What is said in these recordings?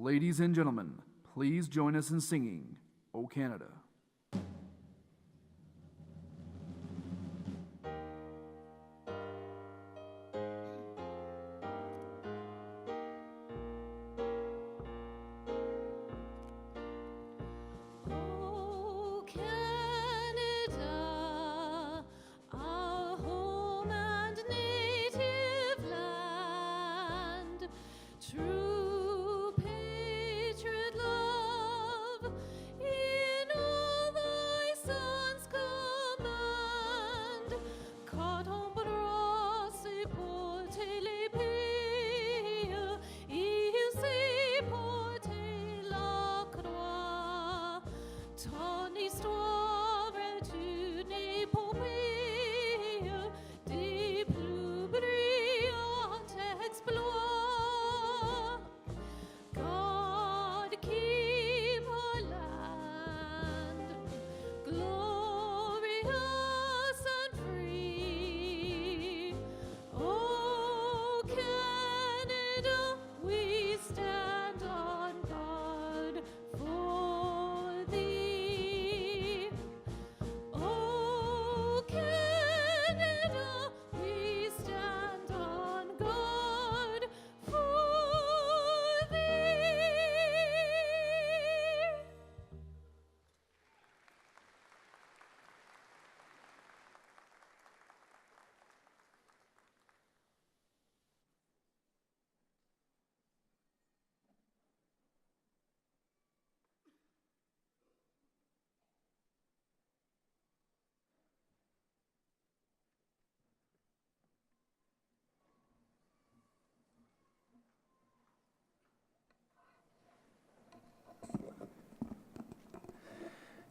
Ladies and gentlemen, please join us in singing, O Canada.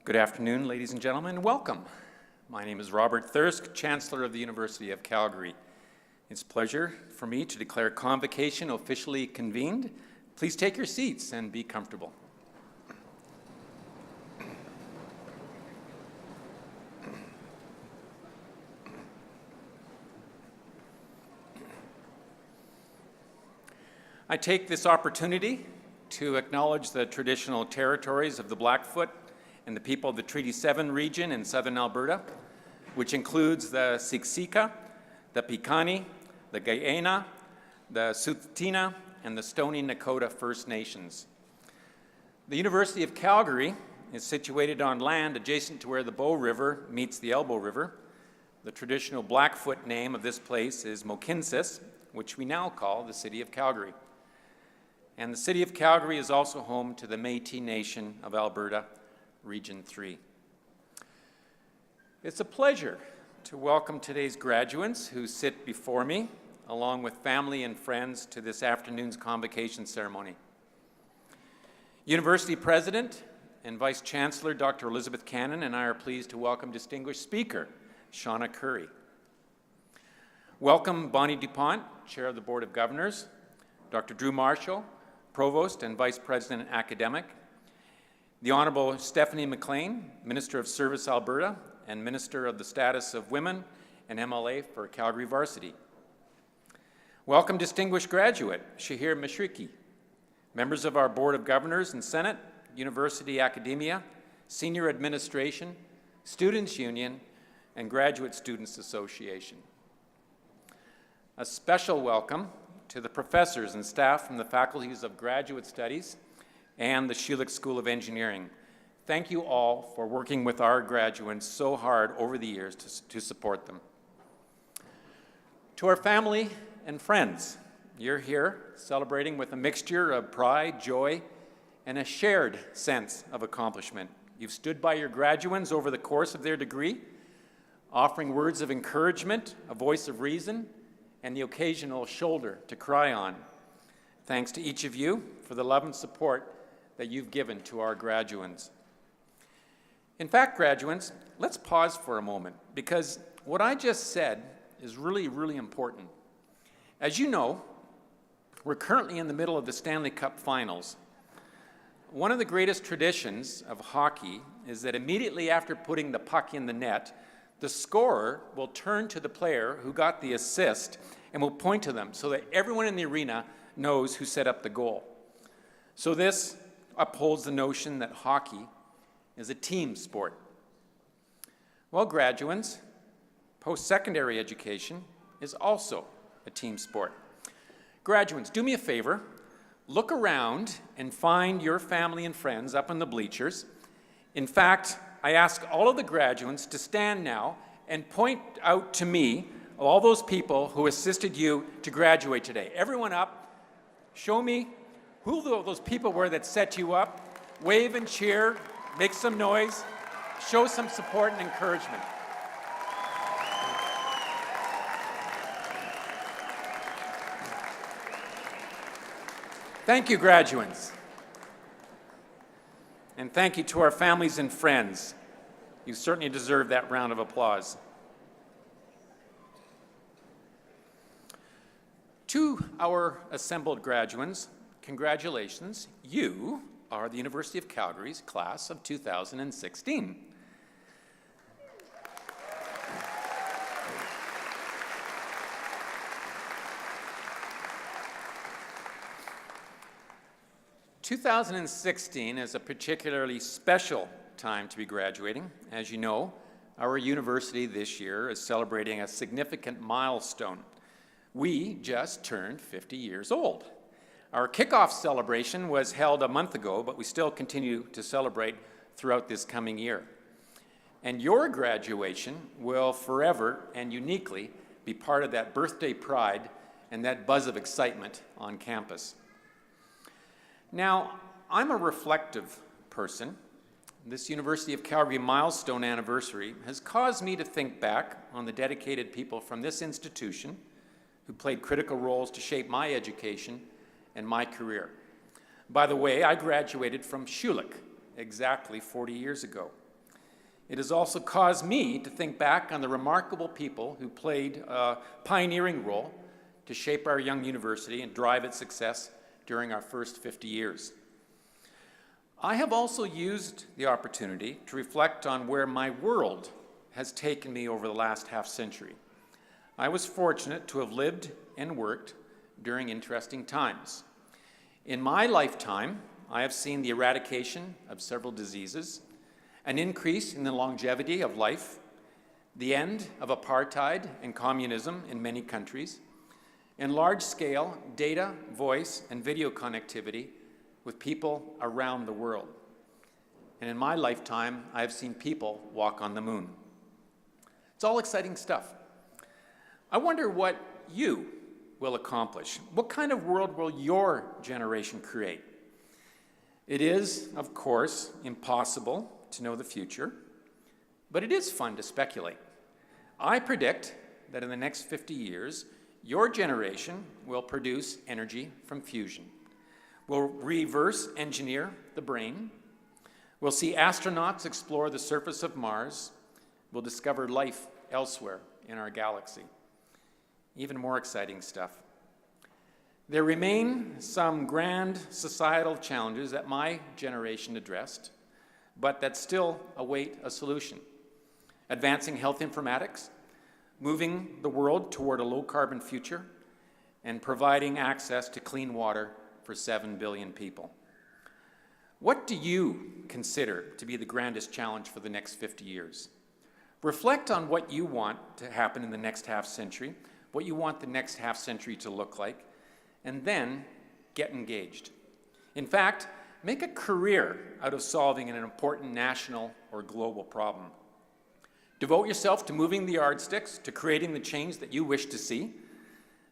Good afternoon, ladies and gentlemen. Welcome. My name is Robert Thirsk, Chancellor of the University of Calgary. It's a pleasure for me to declare Convocation officially convened. Please take your seats and be comfortable. I take this opportunity to acknowledge the traditional territories of the Blackfoot and the people of the Treaty 7 region in southern Alberta, which includes the Siksika, the Piikani, the Guyana, the Tsuut'ina, and the Stoney Nakoda First Nations. The University of Calgary is situated on land adjacent to where the Bow River meets the Elbow River. The traditional Blackfoot name of this place is Mohkinstsis, which we now call the City of Calgary. And the City of Calgary is also home to the Métis Nation of Alberta, Region 3. It's a pleasure to welcome today's graduates who sit before me, along with family and friends, to this afternoon's convocation ceremony. University President and Vice Chancellor Dr. Elizabeth Cannon and I are pleased to welcome distinguished speaker Shauna Curry. Welcome Bonnie DuPont, Chair of the Board of Governors, Dr. Drew Marshall, Provost and Vice President Academic, the Honourable Stephanie McLean, Minister of Service Alberta and Minister of the Status of Women and MLA for Calgary Varsity. Welcome distinguished graduate Shahir Mashriki, members of our Board of Governors and Senate, University Academia, Senior Administration, Students' Union, and Graduate Students Association. A special welcome to the professors and staff from the faculties of Graduate Studies and the Schulich School of Engineering. Thank you all for working with our graduates so hard over the years to support them. To our family and friends, you're here celebrating with a mixture of pride, joy, and a shared sense of accomplishment. You've stood by your graduates over the course of their degree, offering words of encouragement, a voice of reason, and the occasional shoulder to cry on. Thanks to each of you for the love and support that you've given to our graduates. In fact, graduates, let's pause for a moment because what I just said is really, really important. As you know, we're currently in the middle of the Stanley Cup Finals. One of the greatest traditions of hockey is that immediately after putting the puck in the net, the scorer will turn to the player who got the assist and will point to them so that everyone in the arena knows who set up the goal. So this upholds the notion that hockey is a team sport. Well, graduates, post-secondary education is also a team sport. Graduates, do me a favor, look around and find your family and friends up in the bleachers. In fact, I ask all of the graduates to stand now and point out to me all those people who assisted you to graduate today. Everyone up, show me who those people were that set you up. Wave and cheer, make some noise, show some support and encouragement. Thank you, graduates. And thank you to our families and friends. You certainly deserve that round of applause. To our assembled graduates, congratulations. You are the University of Calgary's class of 2016. "2016 is a particularly special time to be graduating. As you know, our university this year is celebrating a significant milestone. We just turned 50 years old. Our kickoff celebration was held a month ago, but we still continue to celebrate throughout this coming year. And your graduation will forever and uniquely be part of that birthday pride and that buzz of excitement on campus. Now, I'm a reflective person. This University of Calgary milestone anniversary has caused me to think back on the dedicated people from this institution who played critical roles to shape my education and my career. By the way, I graduated from Schulich exactly 40 years ago. It has also caused me to think back on the remarkable people who played a pioneering role to shape our young university and drive its success during our first 50 years. I have also used the opportunity to reflect on where my world has taken me over the last half-century. I was fortunate to have lived and worked during interesting times. In my lifetime, I have seen the eradication of several diseases, an increase in the longevity of life, the end of apartheid and communism in many countries, and large-scale data, voice, and video connectivity with people around the world. And in my lifetime, I have seen people walk on the moon. It's all exciting stuff. I wonder what you will accomplish. What kind of world will your generation create? It is, of course, impossible to know the future, but it is fun to speculate. I predict that in the next 50 years, your generation will produce energy from fusion. We'll reverse engineer the brain. We'll see astronauts explore the surface of Mars. We'll discover life elsewhere in our galaxy. Even more exciting stuff. There remain some grand societal challenges that my generation addressed, but that still await a solution. Advancing health informatics, moving the world toward a low-carbon future, and providing access to clean water for 7 billion people. What do you consider to be the grandest challenge for the next 50 years? Reflect on what you want to happen in the next half-century, what you want the next half-century to look like, and then get engaged. In fact, make a career out of solving an important national or global problem. Devote yourself to moving the yardsticks, to creating the change that you wish to see.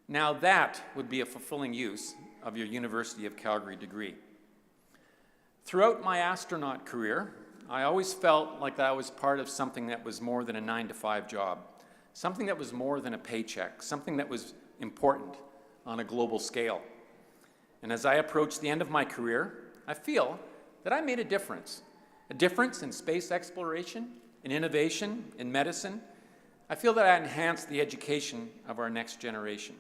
Now that would be a fulfilling use of your University of Calgary degree. Throughout my astronaut career, I always felt like I was part of something that was more than a 9-to-5 job, something that was more than a paycheck, something that was important on a global scale. And as I approach the end of my career, I feel that I made a difference in space exploration, in innovation, in medicine. I feel that I enhanced the education of our next generation.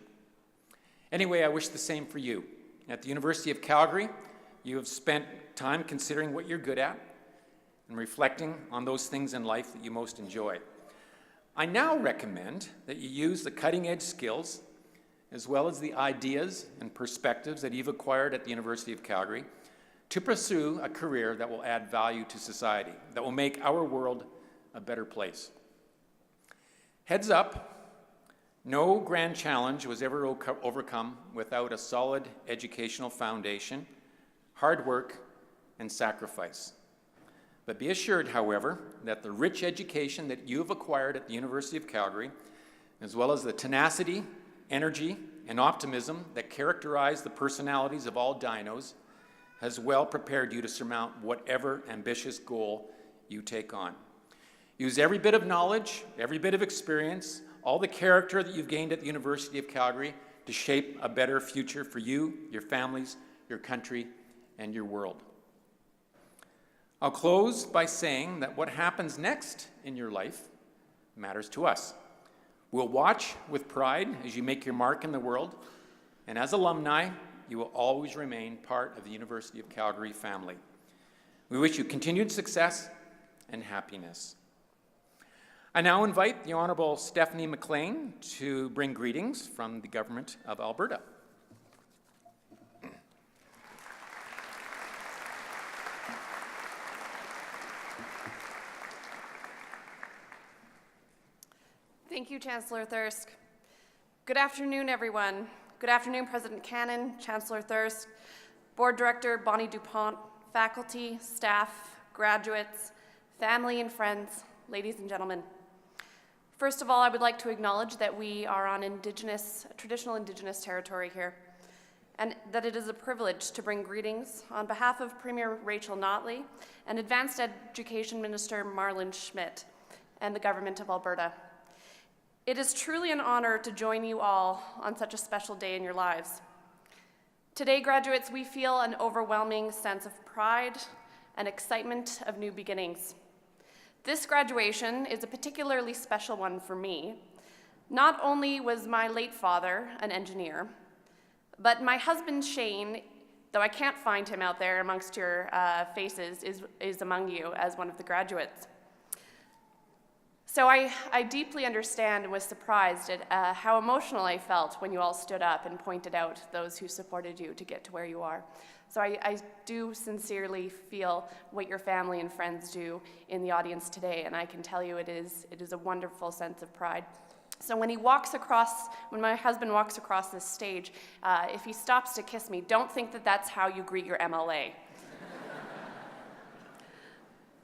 Anyway, I wish the same for you. At the University of Calgary, you have spent time considering what you're good at and reflecting on those things in life that you most enjoy. I now recommend that you use the cutting-edge skills as well as the ideas and perspectives that you've acquired at the University of Calgary to pursue a career that will add value to society, that will make our world a better place. Heads up, no grand challenge was ever overcome without a solid educational foundation, hard work, and sacrifice. But be assured, however, that the rich education that you have acquired at the University of Calgary, as well as the tenacity, energy, and optimism that characterize the personalities of all dinos, has well prepared you to surmount whatever ambitious goal you take on. Use every bit of knowledge, every bit of experience, all the character that you've gained at the University of Calgary to shape a better future for you, your families, your country, and your world. I'll close by saying that what happens next in your life matters to us. We'll watch with pride as you make your mark in the world, and as alumni, you will always remain part of the University of Calgary family. We wish you continued success and happiness. I now invite the Honourable Stephanie McLean to bring greetings from the Government of Alberta. Thank you, Chancellor Thirsk. Good afternoon, everyone. Good afternoon, President Cannon, Chancellor Thirsk, Board Director Bonnie DuPont, faculty, staff, graduates, family and friends, ladies and gentlemen. First of all, I would like to acknowledge that we are on traditional Indigenous territory here, and that it is a privilege to bring greetings on behalf of Premier Rachel Notley and Advanced Education Minister Marlon Schmidt and the Government of Alberta. It is truly an honor to join you all on such a special day in your lives. Today, graduates, we feel an overwhelming sense of pride and excitement of new beginnings. This graduation is a particularly special one for me. Not only was my late father an engineer, but my husband Shane, though I can't find him out there amongst your faces, is among you as one of the graduates. So I deeply understand and was surprised at how emotional I felt when you all stood up and pointed out those who supported you to get to where you are. So I do sincerely feel what your family and friends do in the audience today, and I can tell you it is a wonderful sense of pride. So when my husband walks across this stage, if he stops to kiss me, don't think that that's how you greet your MLA.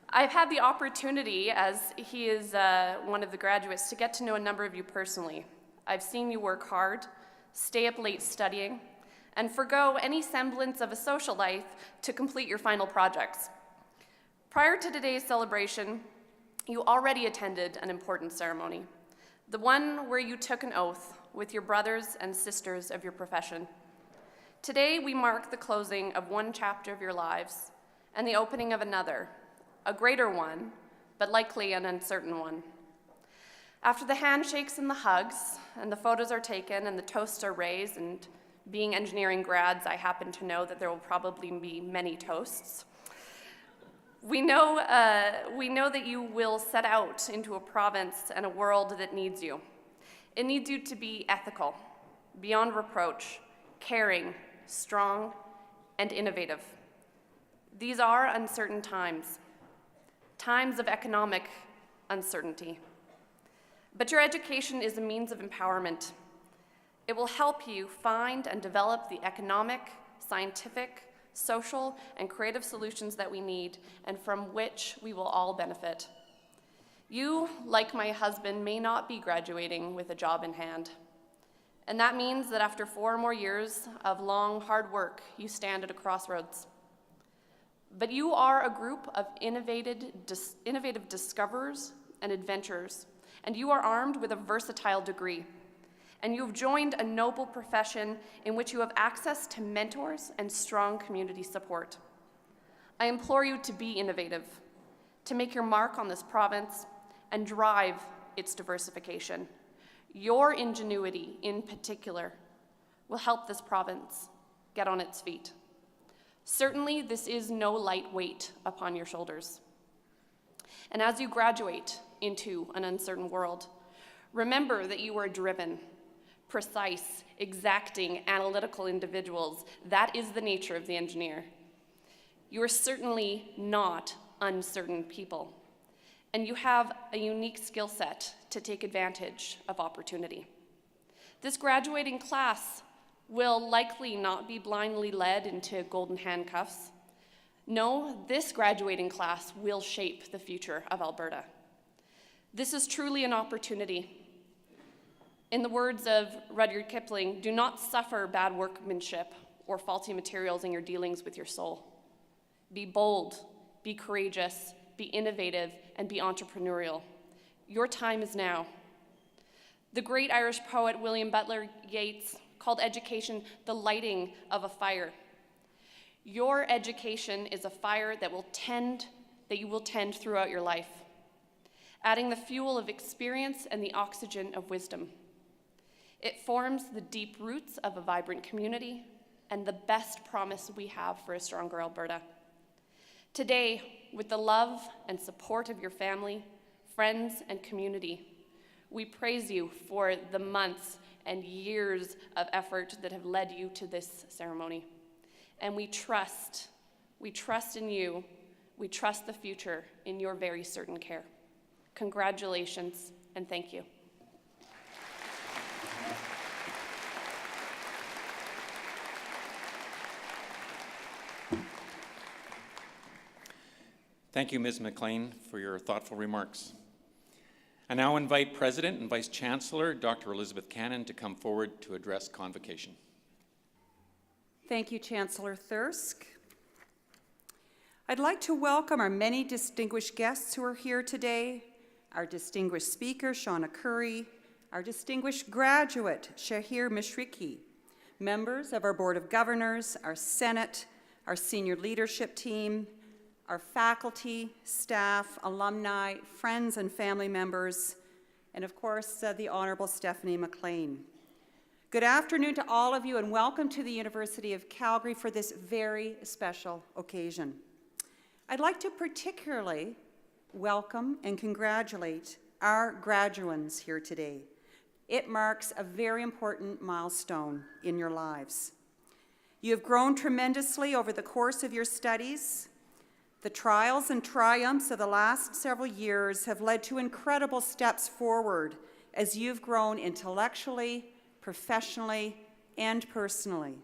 I've had the opportunity, as he is one of the graduates, to get to know a number of you personally. I've seen you work hard, stay up late studying, and forgo any semblance of a social life to complete your final projects. Prior to today's celebration, you already attended an important ceremony, the one where you took an oath with your brothers and sisters of your profession. Today, we mark the closing of one chapter of your lives and the opening of another, a greater one, but likely an uncertain one. After the handshakes and the hugs, and the photos are taken and the toasts are raised, and being engineering grads, I happen to know that there will probably be many toasts. We know that you will set out into a province and a world that needs you. It needs you to be ethical, beyond reproach, caring, strong, and innovative. These are uncertain times of economic uncertainty. But your education is a means of empowerment. It will help you find and develop the economic, scientific, social, and creative solutions that we need and from which we will all benefit. You, like my husband, may not be graduating with a job in hand. And that means that after 4 more years of long, hard work, you stand at a crossroads. But you are a group of innovative discoverers and adventurers, and you are armed with a versatile degree. And you have joined a noble profession in which you have access to mentors and strong community support. I implore you to be innovative, to make your mark on this province and drive its diversification. Your ingenuity, in particular, will help this province get on its feet. Certainly, this is no light weight upon your shoulders. And as you graduate into an uncertain world, remember that you are driven, precise, exacting, analytical individuals. That is the nature of the engineer. You are certainly not uncertain people, and you have a unique skill set to take advantage of opportunity. This graduating class will likely not be blindly led into golden handcuffs. No, this graduating class will shape the future of Alberta. This is truly an opportunity. In the words of Rudyard Kipling, do not suffer bad workmanship or faulty materials in your dealings with your soul. Be bold, be courageous, be innovative, and be entrepreneurial. Your time is now. The great Irish poet William Butler Yeats called education the lighting of a fire. Your education is a fire that you will tend throughout your life, adding the fuel of experience and the oxygen of wisdom. It forms the deep roots of a vibrant community and the best promise we have for a stronger Alberta. Today, with the love and support of your family, friends, and community, we praise you for the months and years of effort that have led you to this ceremony. And we trust in you, we trust the future in your very certain care. Congratulations, and thank you. Thank you, Ms. McLean, for your thoughtful remarks. I now invite President and Vice Chancellor, Dr. Elizabeth Cannon, to come forward to address Convocation. Thank you, Chancellor Thirsk. I'd like to welcome our many distinguished guests who are here today, our distinguished speaker, Shauna Curry, our distinguished graduate, Shahir Mishriki, members of our Board of Governors, our Senate, our senior leadership team, our faculty, staff, alumni, friends and family members, and of course, the Honorable Stephanie McLean. Good afternoon to all of you and welcome to the University of Calgary for this very special occasion. I'd like to particularly welcome and congratulate our graduands here today. It marks a very important milestone in your lives. You have grown tremendously over the course of your studies. The trials and triumphs of the last several years have led to incredible steps forward as you've grown intellectually, professionally, and personally.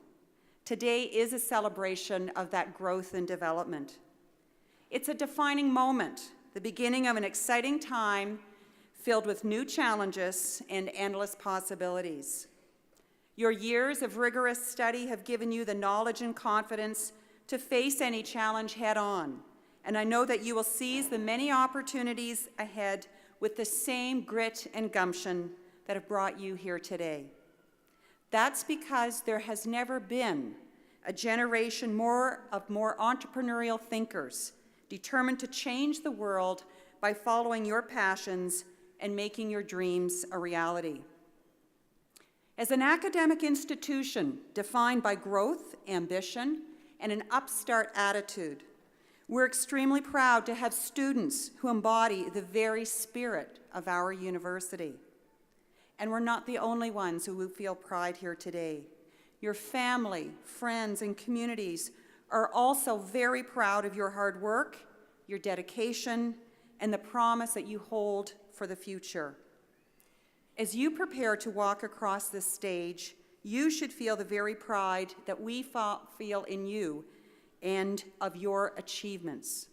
Today is a celebration of that growth and development. It's a defining moment, the beginning of an exciting time filled with new challenges and endless possibilities. Your years of rigorous study have given you the knowledge and confidence to face any challenge head-on, and I know that you will seize the many opportunities ahead with the same grit and gumption that have brought you here today. That's because there has never been a generation of more entrepreneurial thinkers determined to change the world by following your passions and making your dreams a reality. As an academic institution defined by growth, ambition, and an upstart attitude, we're extremely proud to have students who embody the very spirit of our university. And we're not the only ones who feel pride here today. Your family, friends, and communities are also very proud of your hard work, your dedication, and the promise that you hold for the future. As you prepare to walk across this stage, you should feel the very pride that we feel in you and of your achievements.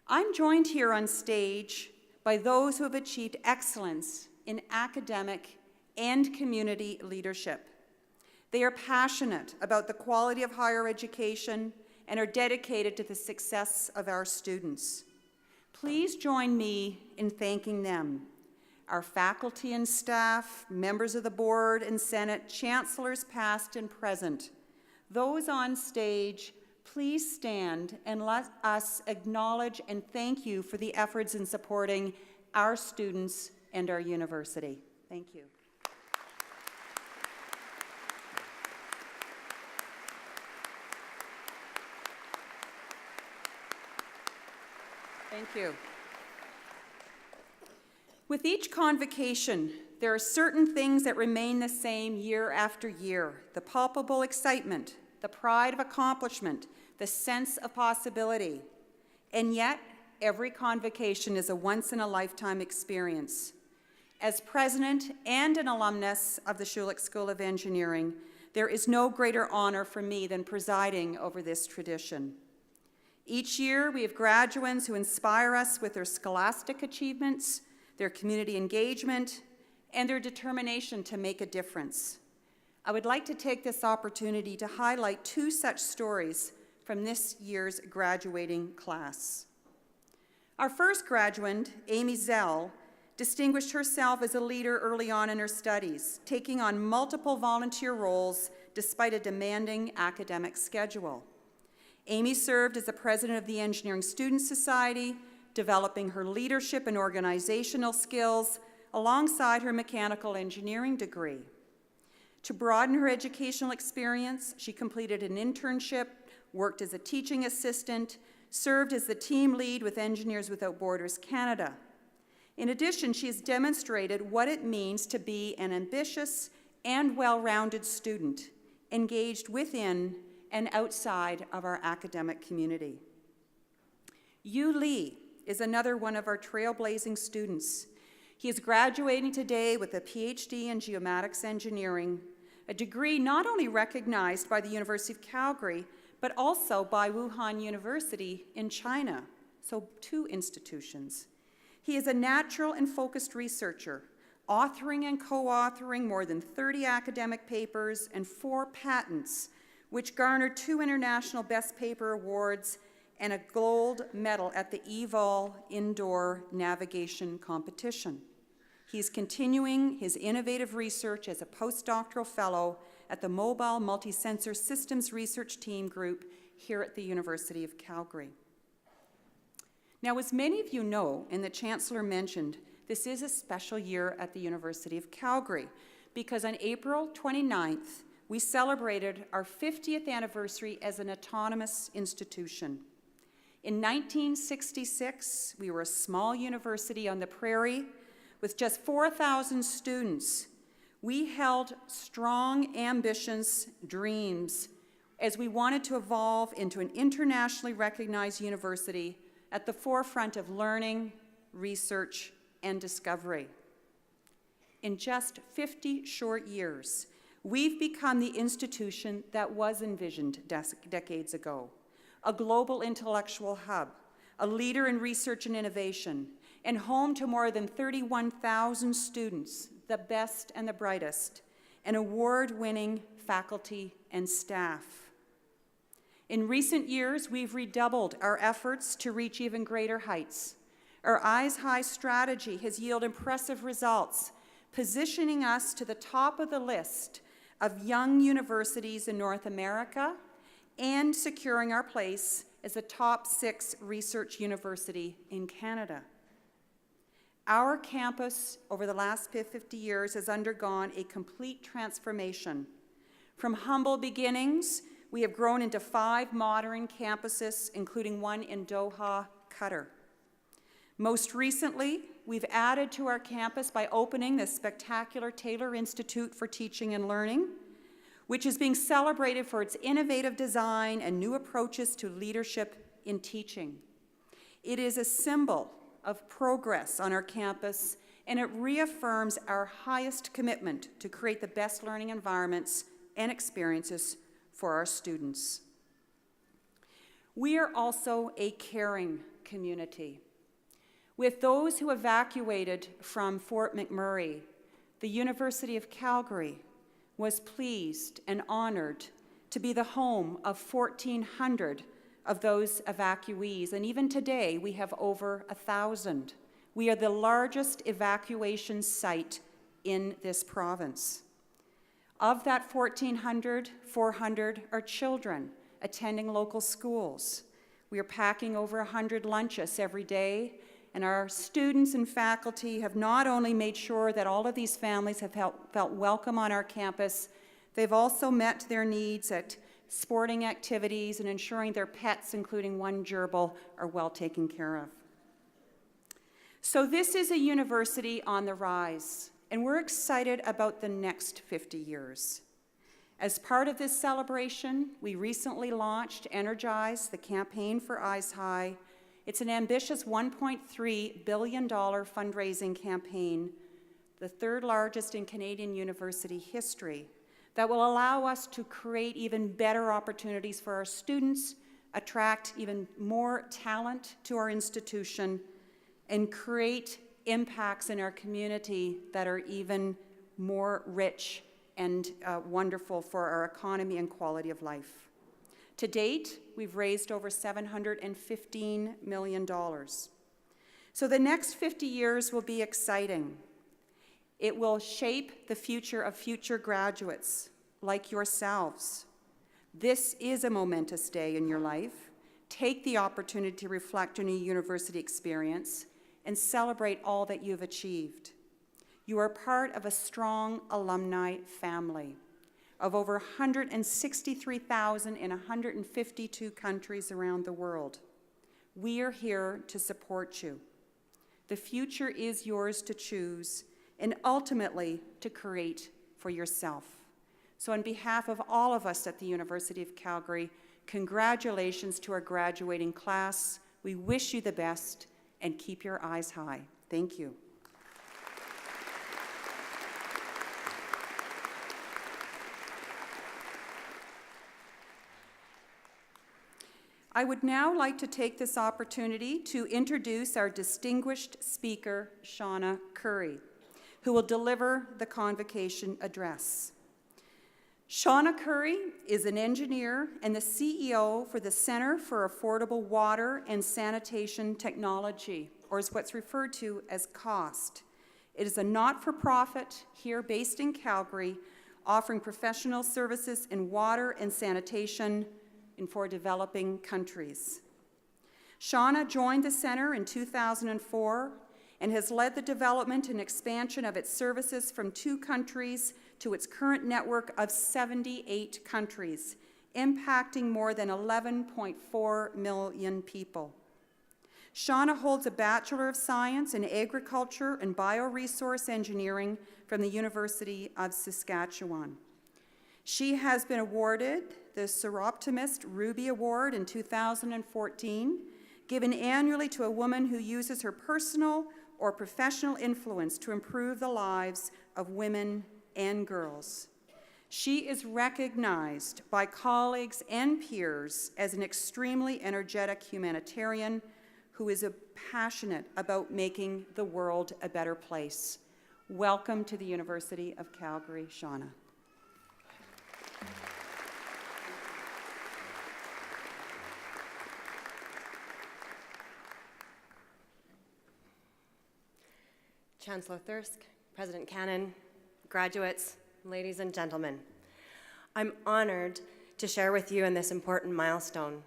I'm joined here on stage by those who have achieved excellence in academic and community leadership. They are passionate about the quality of higher education and are dedicated to the success of our students. Please join me in thanking them. Our faculty and staff, members of the board and Senate, chancellors past and present. Those on stage, please stand and let us acknowledge and thank you for the efforts in supporting our students and our university. Thank you. Thank you. With each convocation, there are certain things that remain the same year after year. The palpable excitement, the pride of accomplishment, the sense of possibility. And yet, every convocation is a once-in-a-lifetime experience. As president and an alumnus of the Schulich School of Engineering, there is no greater honor for me than presiding over this tradition. Each year, we have graduates who inspire us with their scholastic achievements, their community engagement, and their determination to make a difference. I would like to take this opportunity to highlight two such stories from this year's graduating class. Our first graduate, Amy Zell, distinguished herself as a leader early on in her studies, taking on multiple volunteer roles despite a demanding academic schedule. Amy served as the president of the Engineering Student Society, developing her leadership and organizational skills alongside her mechanical engineering degree. To broaden her educational experience, she completed an internship, worked as a teaching assistant, served as the team lead with Engineers Without Borders Canada. In addition, she has demonstrated what it means to be an ambitious and well-rounded student, engaged within and outside of our academic community. Yu Lee is another one of our trailblazing students. He is graduating today with a PhD in geomatics engineering, a degree not only recognized by the University of Calgary, but also by Wuhan University in China, so two institutions. He is a natural and focused researcher, authoring and co-authoring more than 30 academic papers and 4 patents, which garnered 2 International Best Paper Awards and a gold medal at the EVOL Indoor Navigation Competition. He's continuing his innovative research as a postdoctoral fellow at the Mobile Multi-Sensor Systems Research Team Group here at the University of Calgary. Now, as many of you know, and the Chancellor mentioned, this is a special year at the University of Calgary because on April 29th, we celebrated our 50th anniversary as an autonomous institution. In 1966, we were a small university on the prairie with just 4,000 students. We held strong ambitions, dreams, as we wanted to evolve into an internationally recognized university at the forefront of learning, research, and discovery. In just 50 short years, we've become the institution that was envisioned decades ago, a global intellectual hub, a leader in research and innovation, and home to more than 31,000 students, the best and the brightest, and award-winning faculty and staff. In recent years, we've redoubled our efforts to reach even greater heights. Our Eyes High strategy has yielded impressive results, positioning us to the top of the list of young universities in North America and securing our place as a top 6 research university in Canada. Our campus over the last 50 years has undergone a complete transformation. From humble beginnings, we have grown into 5 modern campuses, including one in Doha, Qatar. Most recently, we've added to our campus by opening the spectacular Taylor Institute for Teaching and Learning, which is being celebrated for its innovative design and new approaches to leadership in teaching. It is a symbol of progress on our campus, and it reaffirms our highest commitment to create the best learning environments and experiences for our students. We are also a caring community. With those who evacuated from Fort McMurray, the University of Calgary was pleased and honored to be the home of 1,400 of those evacuees, and even today we have over 1,000. We are the largest evacuation site in this province. Of that 1,400, 400 are children attending local schools. We are packing over 100 lunches every day, and our students and faculty have not only made sure that all of these families have felt welcome on our campus, they've also met their needs at sporting activities and ensuring their pets, including one gerbil, are well taken care of. So this is a university on the rise, and we're excited about the next 50 years. As part of this celebration, we recently launched Energize, the campaign for Eyes High. It's an ambitious $1.3 billion fundraising campaign, the third largest in Canadian university history, that will allow us to create even better opportunities for our students, attract even more talent to our institution, and create impacts in our community that are even more rich and wonderful for our economy and quality of life. To date, we've raised over $715 million. So the next 50 years will be exciting. It will shape the future of future graduates like yourselves. This is a momentous day in your life. Take the opportunity to reflect on your university experience and celebrate all that you've achieved. You are part of a strong alumni family of over 163,000 in 152 countries around the world. We are here to support you. The future is yours to choose and ultimately to create for yourself. So on behalf of all of us at the University of Calgary, congratulations to our graduating class. We wish you the best and keep your eyes high. Thank you. I would now like to take this opportunity to introduce our distinguished speaker, Shauna Curry, who will deliver the Convocation address. Shauna Curry is an engineer and the CEO for the Centre for Affordable Water and Sanitation Technology, or is what's referred to as COST. It is a not-for-profit here based in Calgary, offering professional services in water and sanitation for developing countries. Shauna joined the Centre in 2004 and has led the development and expansion of its services from 2 countries to its current network of 78 countries, impacting more than 11.4 million people. Shauna holds a Bachelor of Science in Agriculture and Bioresource Engineering from the University of Saskatchewan. She has been awarded the Seroptimist Ruby Award in 2014, given annually to a woman who uses her personal or professional influence to improve the lives of women and girls. She is recognized by colleagues and peers as an extremely energetic humanitarian who is passionate about making the world a better place. Welcome to the University of Calgary, Shauna. Chancellor Thirsk, President Cannon, graduates, ladies and gentlemen. I'm honored to share with you in this important milestone,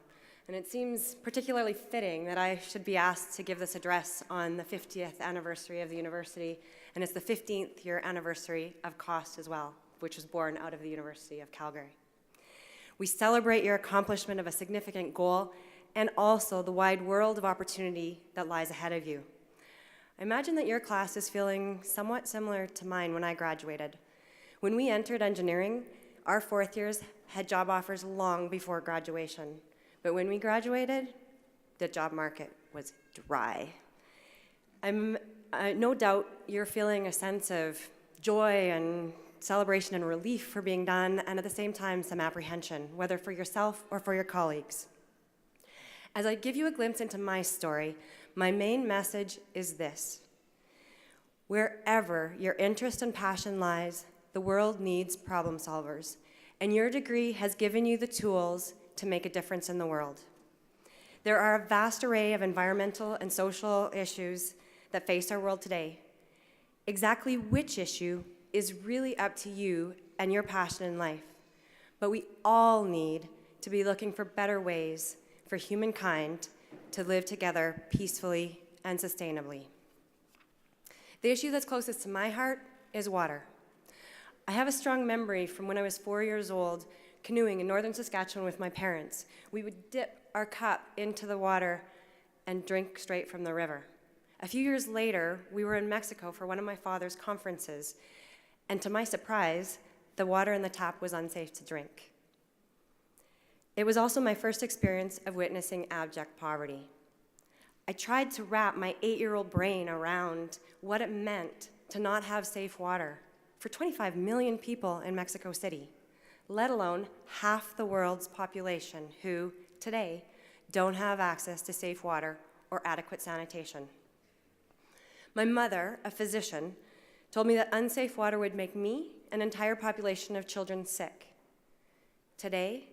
and it seems particularly fitting that I should be asked to give this address on the 50th anniversary of the university, and it's the 15th year anniversary of COST as well, which was born out of the University of Calgary. We celebrate your accomplishment of a significant goal and also the wide world of opportunity that lies ahead of you. I imagine that your class is feeling somewhat similar to mine when I graduated. When we entered engineering, our 4th years had job offers long before graduation. But when we graduated, the job market was dry. No doubt you're feeling a sense of joy and celebration and relief for being done, and at the same time, some apprehension, whether for yourself or for your colleagues. As I give you a glimpse into my story, my main message is this: wherever your interest and passion lies, the world needs problem solvers, and your degree has given you the tools to make a difference in the world. There are a vast array of environmental and social issues that face our world today. Exactly which issue is really up to you and your passion in life, but we all need to be looking for better ways for humankind to live together peacefully and sustainably. The issue that's closest to my heart is water. I have a strong memory from when I was 4 years old, canoeing in northern Saskatchewan with my parents. We would dip our cup into the water and drink straight from the river. A few years later, we were in Mexico for one of my father's conferences, and to my surprise, the water in the tap was unsafe to drink. It was also my first experience of witnessing abject poverty. I tried to wrap my 8-year-old brain around what it meant to not have safe water for 25 million people in Mexico City, let alone half the world's population who, today, don't have access to safe water or adequate sanitation. My mother, a physician, told me that unsafe water would make me and an entire population of children sick. Today,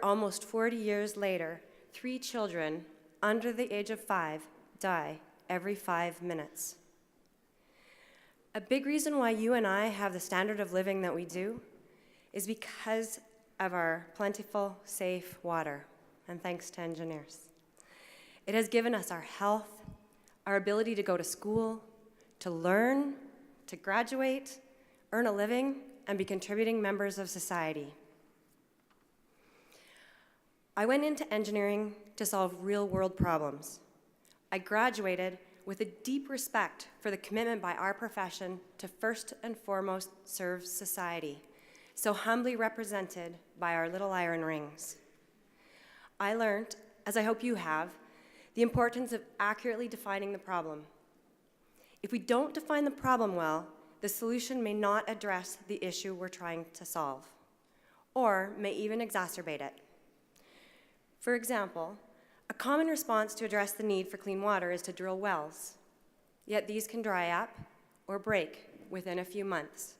almost 40 years later, 3 children under the age of 5 die every 5 minutes. A big reason why you and I have the standard of living that we do is because of our plentiful, safe water, and thanks to engineers. It has given us our health, our ability to go to school, to learn, to graduate, earn a living, and be contributing members of society. I went into engineering to solve real-world problems. I graduated with a deep respect for the commitment by our profession to first and foremost serve society, so humbly represented by our little iron rings. I learned, as I hope you have, the importance of accurately defining the problem. If we don't define the problem well, the solution may not address the issue we're trying to solve, or may even exacerbate it. For example, a common response to address the need for clean water is to drill wells, yet these can dry up or break within a few months.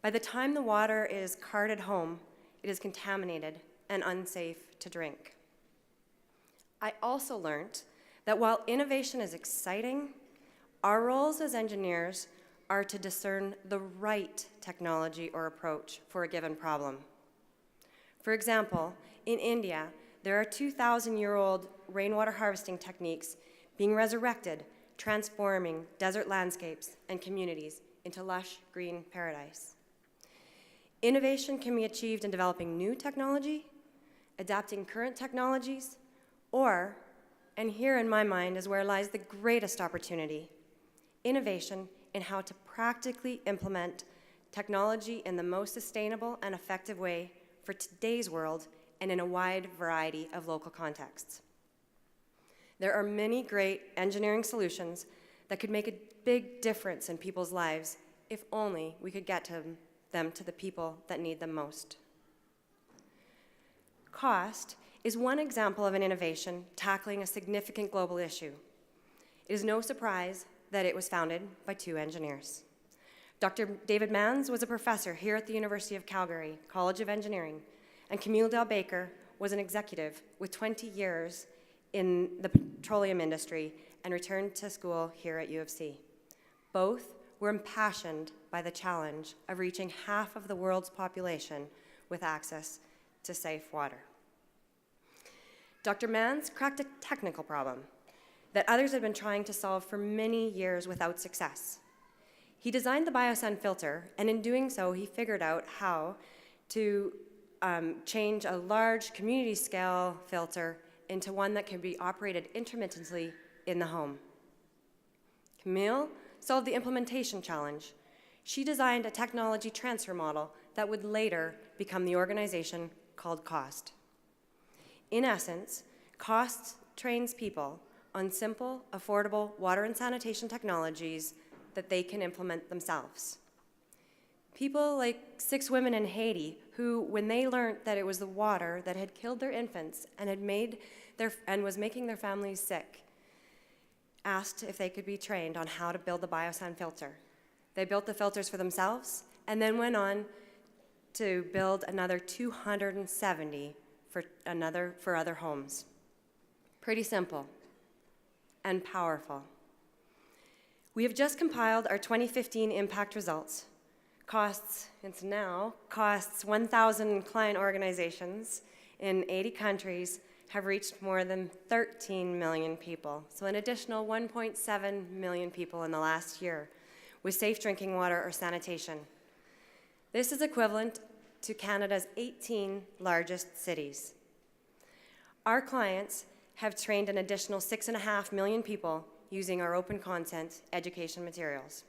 By the time the water is carted home, it is contaminated and unsafe to drink. I also learned that while innovation is exciting, our roles as engineers are to discern the right technology or approach for a given problem. For example, in India, there are 2,000-year-old rainwater harvesting techniques being resurrected, transforming desert landscapes and communities into lush green paradise. Innovation can be achieved in developing new technology, adapting current technologies, or, and here in my mind is where lies the greatest opportunity, innovation in how to practically implement technology in the most sustainable and effective way for today's world and in a wide variety of local contexts. There are many great engineering solutions that could make a big difference in people's lives if only we could get them to the people that need them most. Cost is one example of an innovation tackling a significant global issue. It is no surprise that it was founded by 2 engineers. Dr. David Manns was a professor here at the University of Calgary, College of Engineering, and Camille Delbaker was an executive with 20 years in the petroleum industry and returned to school here at U of C. Both were impassioned by the challenge of reaching half of the world's population with access to safe water. Dr. Manns cracked a technical problem that others had been trying to solve for many years without success. He designed the biosand filter, and in doing so, he figured out how to change a large community-scale filter into one that can be operated intermittently in the home. Camille solved the implementation challenge. She designed a technology transfer model that would later become the organization called COST. In essence, COST trains people on simple, affordable water and sanitation technologies that they can implement themselves. People like 6 women in Haiti who, when they learned that it was the water that had killed their infants and was making their families sick, asked if they could be trained on how to build the biosand filter. They built the filters for themselves and then went on to build another 270 for other homes. Pretty simple and powerful. We have just compiled our 2015 impact results. It's now costs 1,000 client organizations in 80 countries have reached more than 13 million people, so an additional 1.7 million people in the last year with safe drinking water or sanitation. This is equivalent to Canada's 18 largest cities. Our clients have trained an additional 6.5 million people using our open content education materials.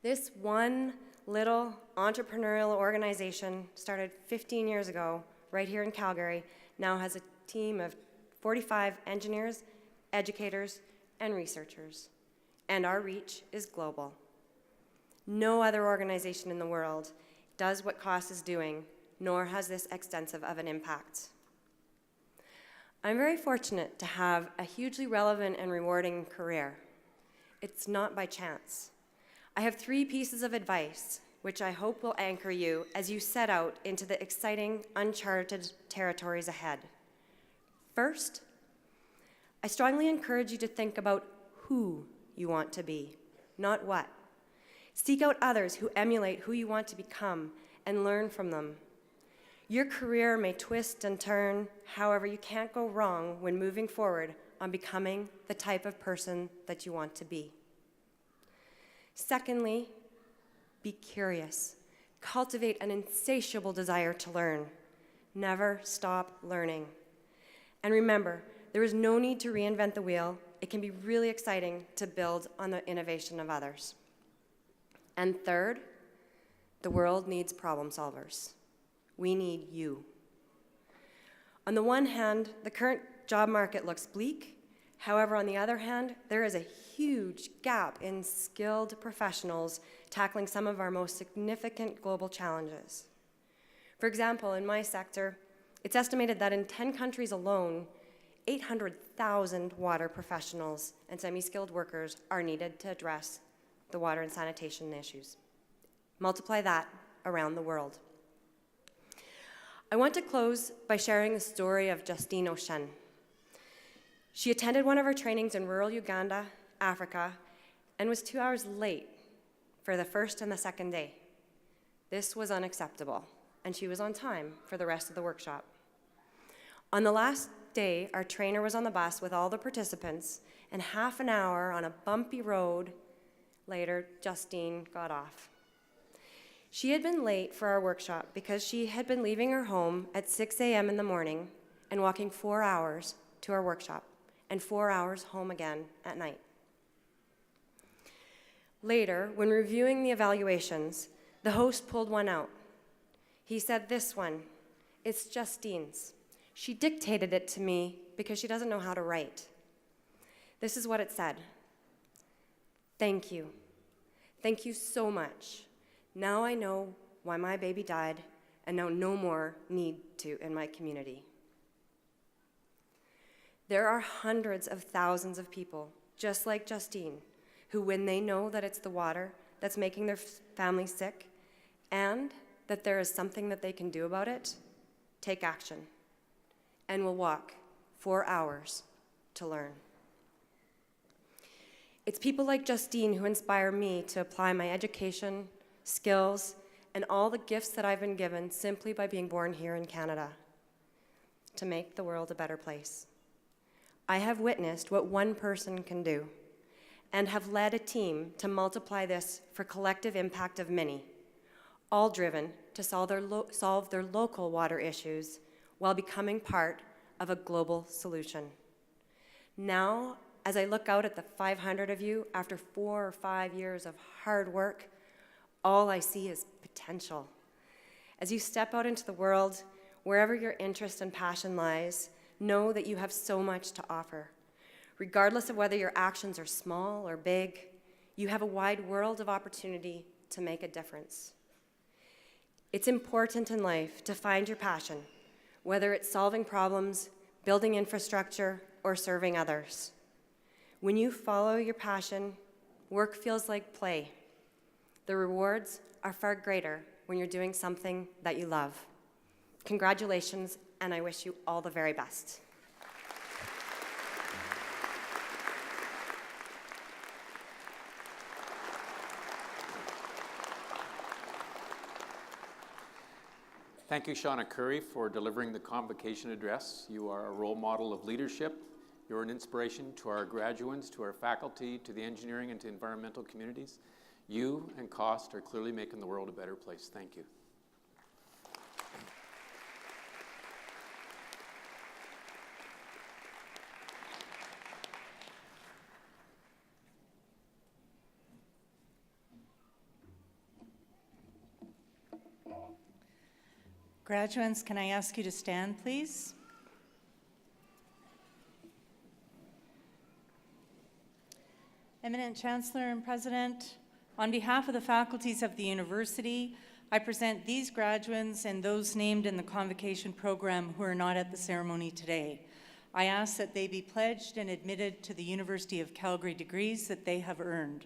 This one little entrepreneurial organization started 15 years ago right here in Calgary now has a team of 45 engineers, educators, and researchers, and our reach is global. No other organization in the world does what COST is doing, nor has this extensive of an impact. I'm very fortunate to have a hugely relevant and rewarding career. It's not by chance. I have 3 pieces of advice, which I hope will anchor you as you set out into the exciting, uncharted territories ahead. First, I strongly encourage you to think about who you want to be, not what. Seek out others who emulate who you want to become and learn from them. Your career may twist and turn, however, you can't go wrong when moving forward on becoming the type of person that you want to be. Secondly, be curious. Cultivate an insatiable desire to learn. Never stop learning. And remember, there is no need to reinvent the wheel. It can be really exciting to build on the innovation of others. And third, the world needs problem solvers. We need you. On the one hand, the current job market looks bleak. However, on the other hand, there is a huge gap in skilled professionals tackling some of our most significant global challenges. For example, in my sector, it's estimated that in 10 countries alone, 800,000 water professionals and semi-skilled workers are needed to address the water and sanitation issues. Multiply that around the world. I want to close by sharing the story of Justine O'Shen. She attended one of our trainings in rural Uganda, Africa, and was 2 hours late for the first and the second day. This was unacceptable, and she was on time for the rest of the workshop. On the last day, our trainer was on the bus with all the participants, and half an hour on a bumpy road later, Justine got off. She had been late for our workshop because she had been leaving her home at 6 a.m. in the morning and walking 4 hours to our workshop, and 4 hours home again at night. Later, when reviewing the evaluations, the host pulled one out. He said, "This one, it's Justine's. She dictated it to me because she doesn't know how to write." This is what it said. "Thank you. Thank you so much. Now I know why my baby died, and now no more need to in my community." There are hundreds of thousands of people, just like Justine, who, when they know that it's the water that's making their family sick, and that there is something that they can do about it, take action, and will walk 4 hours to learn. It's people like Justine who inspire me to apply my education, skills, and all the gifts that I've been given simply by being born here in Canada to make the world a better place. I have witnessed what one person can do and have led a team to multiply this for collective impact of many, all driven to solve their local water issues while becoming part of a global solution. Now, as I look out at the 500 of you after 4 or 5 years of hard work, all I see is potential. As you step out into the world, wherever your interest and passion lies, know that you have so much to offer. Regardless of whether your actions are small or big, you have a wide world of opportunity to make a difference. It's important in life to find your passion, whether it's solving problems, building infrastructure, or serving others. When you follow your passion, work feels like play. The rewards are far greater when you're doing something that you love. Congratulations, and I wish you all the very best. Thank you, Shauna Curry, for delivering the Convocation address. You are a role model of leadership. You're an inspiration to our graduates, to our faculty, to the engineering and to environmental communities. You and COST are clearly making the world a better place. Thank you. Graduates, can I ask you to stand, please? Eminent Chancellor and President, on behalf of the faculties of the university, I present these graduates and those named in the Convocation program who are not at the ceremony today. I ask that they be pledged and admitted to the University of Calgary degrees that they have earned.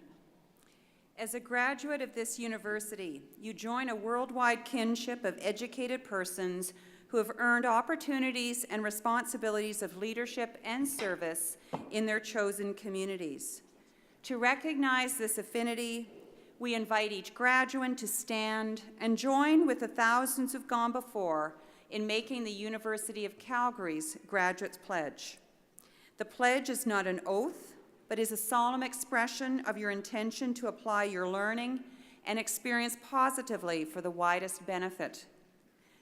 As a graduate of this university, you join a worldwide kinship of educated persons who have earned opportunities and responsibilities of leadership and service in their chosen communities. To recognize this affinity, we invite each graduate to stand and join with the thousands who've gone before in making the University of Calgary's Graduates Pledge. The pledge is not an oath, but is a solemn expression of your intention to apply your learning and experience positively for the widest benefit.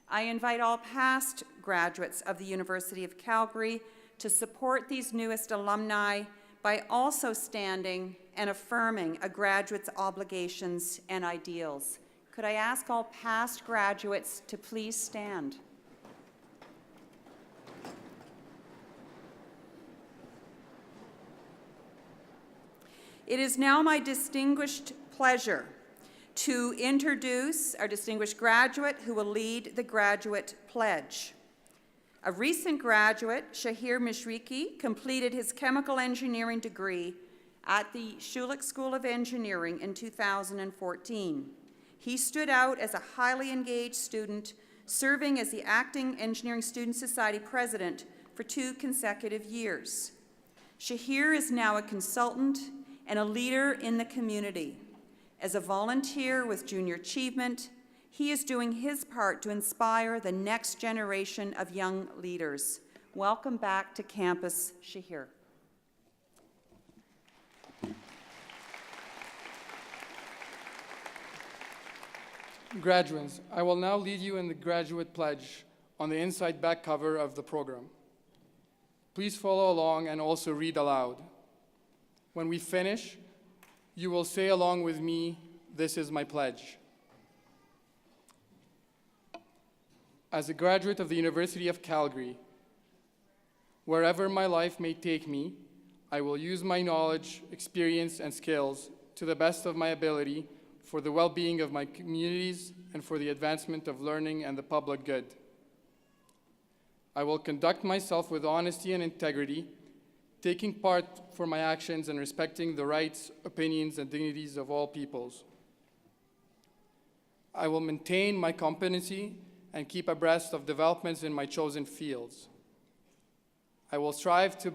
I invite all past graduates of the University of Calgary to support these newest alumni by also standing and affirming a graduate's obligations and ideals. Could I ask all past graduates to please stand? It is now my distinguished pleasure to introduce our distinguished graduate who will lead the Graduate Pledge. A recent graduate, Shahir Mishriki, completed his chemical engineering degree at the Schulich School of Engineering in 2014. He stood out as a highly engaged student, serving as the acting Engineering Student Society president for 2 consecutive years. Shahir is now a consultant and a leader in the community. As a volunteer with Junior Achievement, he is doing his part to inspire the next generation of young leaders. Welcome back to campus, Shahir. Graduates, I will now lead you in the Graduate Pledge on the inside back cover of the program. Please follow along and also read aloud. When we finish, you will say along with me, "This is my pledge." As a graduate of the University of Calgary, wherever my life may take me, I will use my knowledge, experience, and skills to the best of my ability for the well-being of my communities and for the advancement of learning and the public good. I will conduct myself with honesty and integrity, taking part for my actions and respecting the rights, opinions, and dignities of all peoples. I will maintain my competency and keep abreast of developments in my chosen fields. I will strive to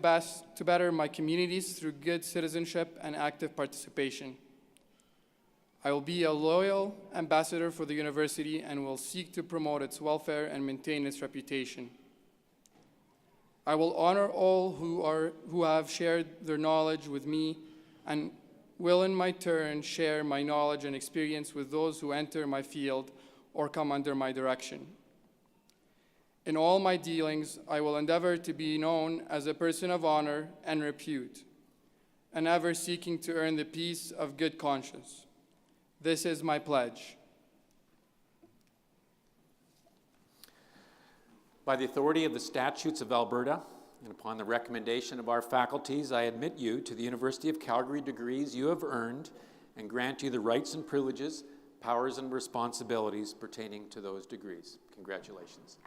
better my communities through good citizenship and active participation. I will be a loyal ambassador for the university and will seek to promote its welfare and maintain its reputation. I will honor all who have shared their knowledge with me and will in my turn share my knowledge and experience with those who enter my field or come under my direction. In all my dealings, I will endeavor to be known as a person of honor and repute, and ever seeking to earn the peace of good conscience. This is my pledge. By the authority of the statutes of Alberta, and upon the recommendation of our faculties, I admit you to the University of Calgary degrees you have earned and grant you the rights and privileges, powers and responsibilities pertaining to those degrees. Congratulations.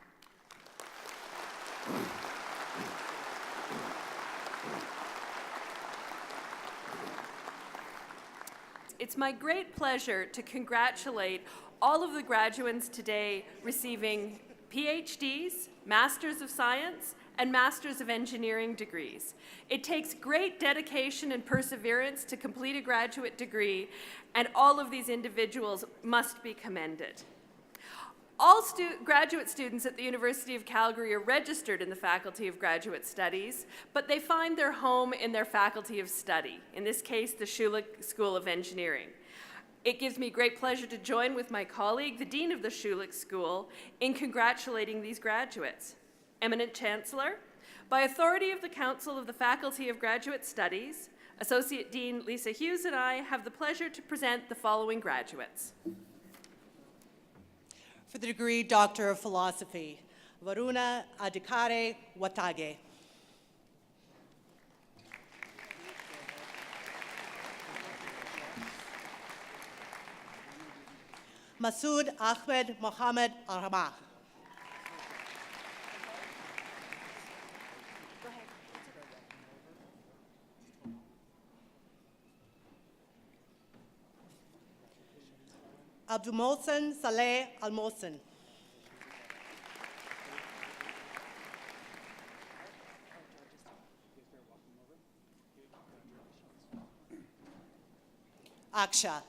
It's my great pleasure to congratulate all of the graduates today receiving PhDs, Masters of Science, and Masters of Engineering degrees. It takes great dedication and perseverance to complete a graduate degree, and all of these individuals must be commended. All graduate students at the University of Calgary are registered in the Faculty of Graduate Studies, but they find their home in their Faculty of Study, in this case, the Schulich School of Engineering. It gives me great pleasure to join with my colleague, the Dean of the Schulich School, in congratulating these graduates. Eminent Chancellor, by authority of the Council of the Faculty of Graduate Studies, Associate Dean Lisa Hughes and I have the pleasure to present the following graduates. For the degree Doctor of Philosophy, Varuna Adhikare Watage. Masood Ahmed Mohammed Arhamah. Abdulmohsen Saleh Al-Mohsen. Aksha.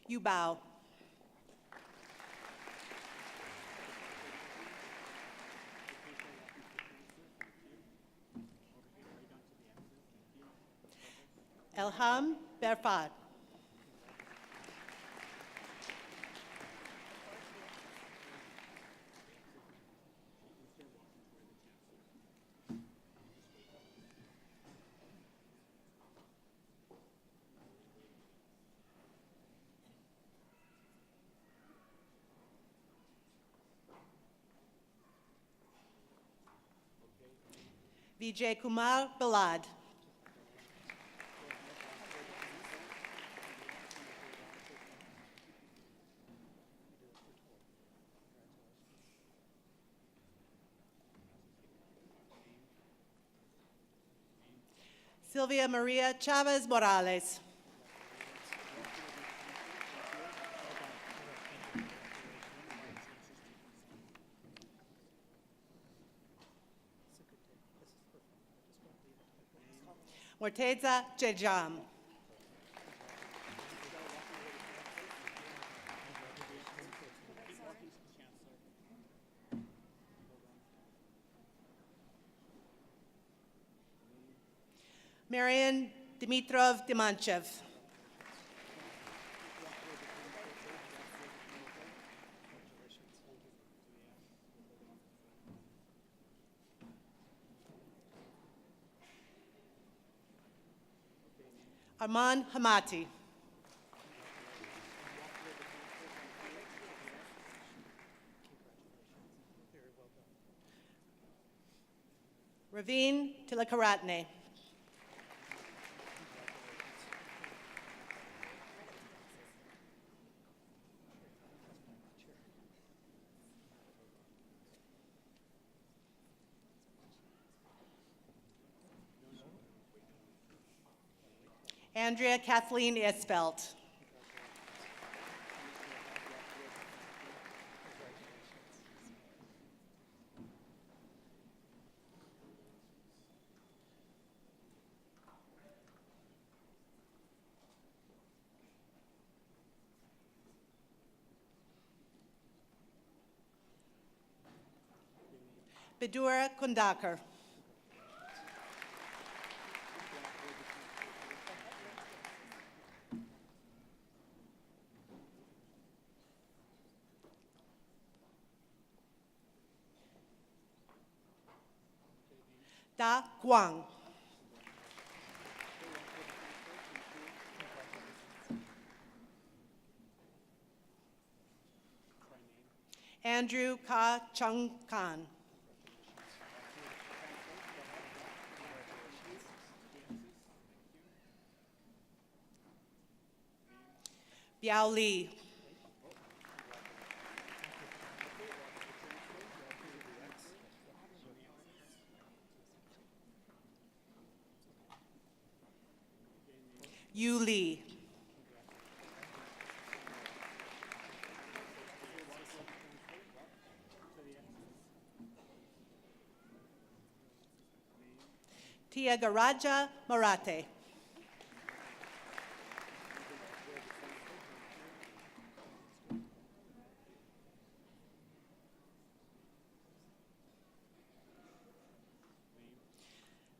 You bow. Elham Berfad. Vijay Kumar Balad. Sylvia Maria Chavez Morales. Morteza Jejam. Marian Dimitrov Dimanchev. Arman Hamati. Raveen Tilakaratne. Andrea Kathleen Isfelt. Bedura Kundakar. Da Guang. Andrew Ka Chung Khan. Biao Li. Yu Li. Tiagaraja Marate.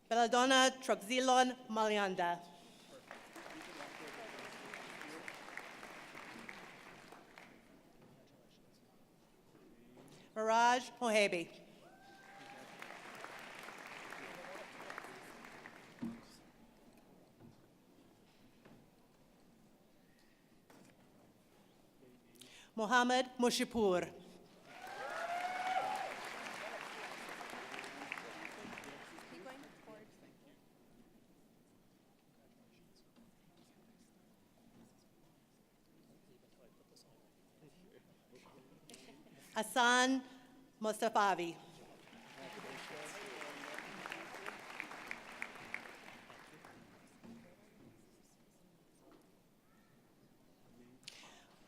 Belladonna Troxilon Malianda. Raj Mohebe. Mohammed Mushipur. Hassan Mustafavi.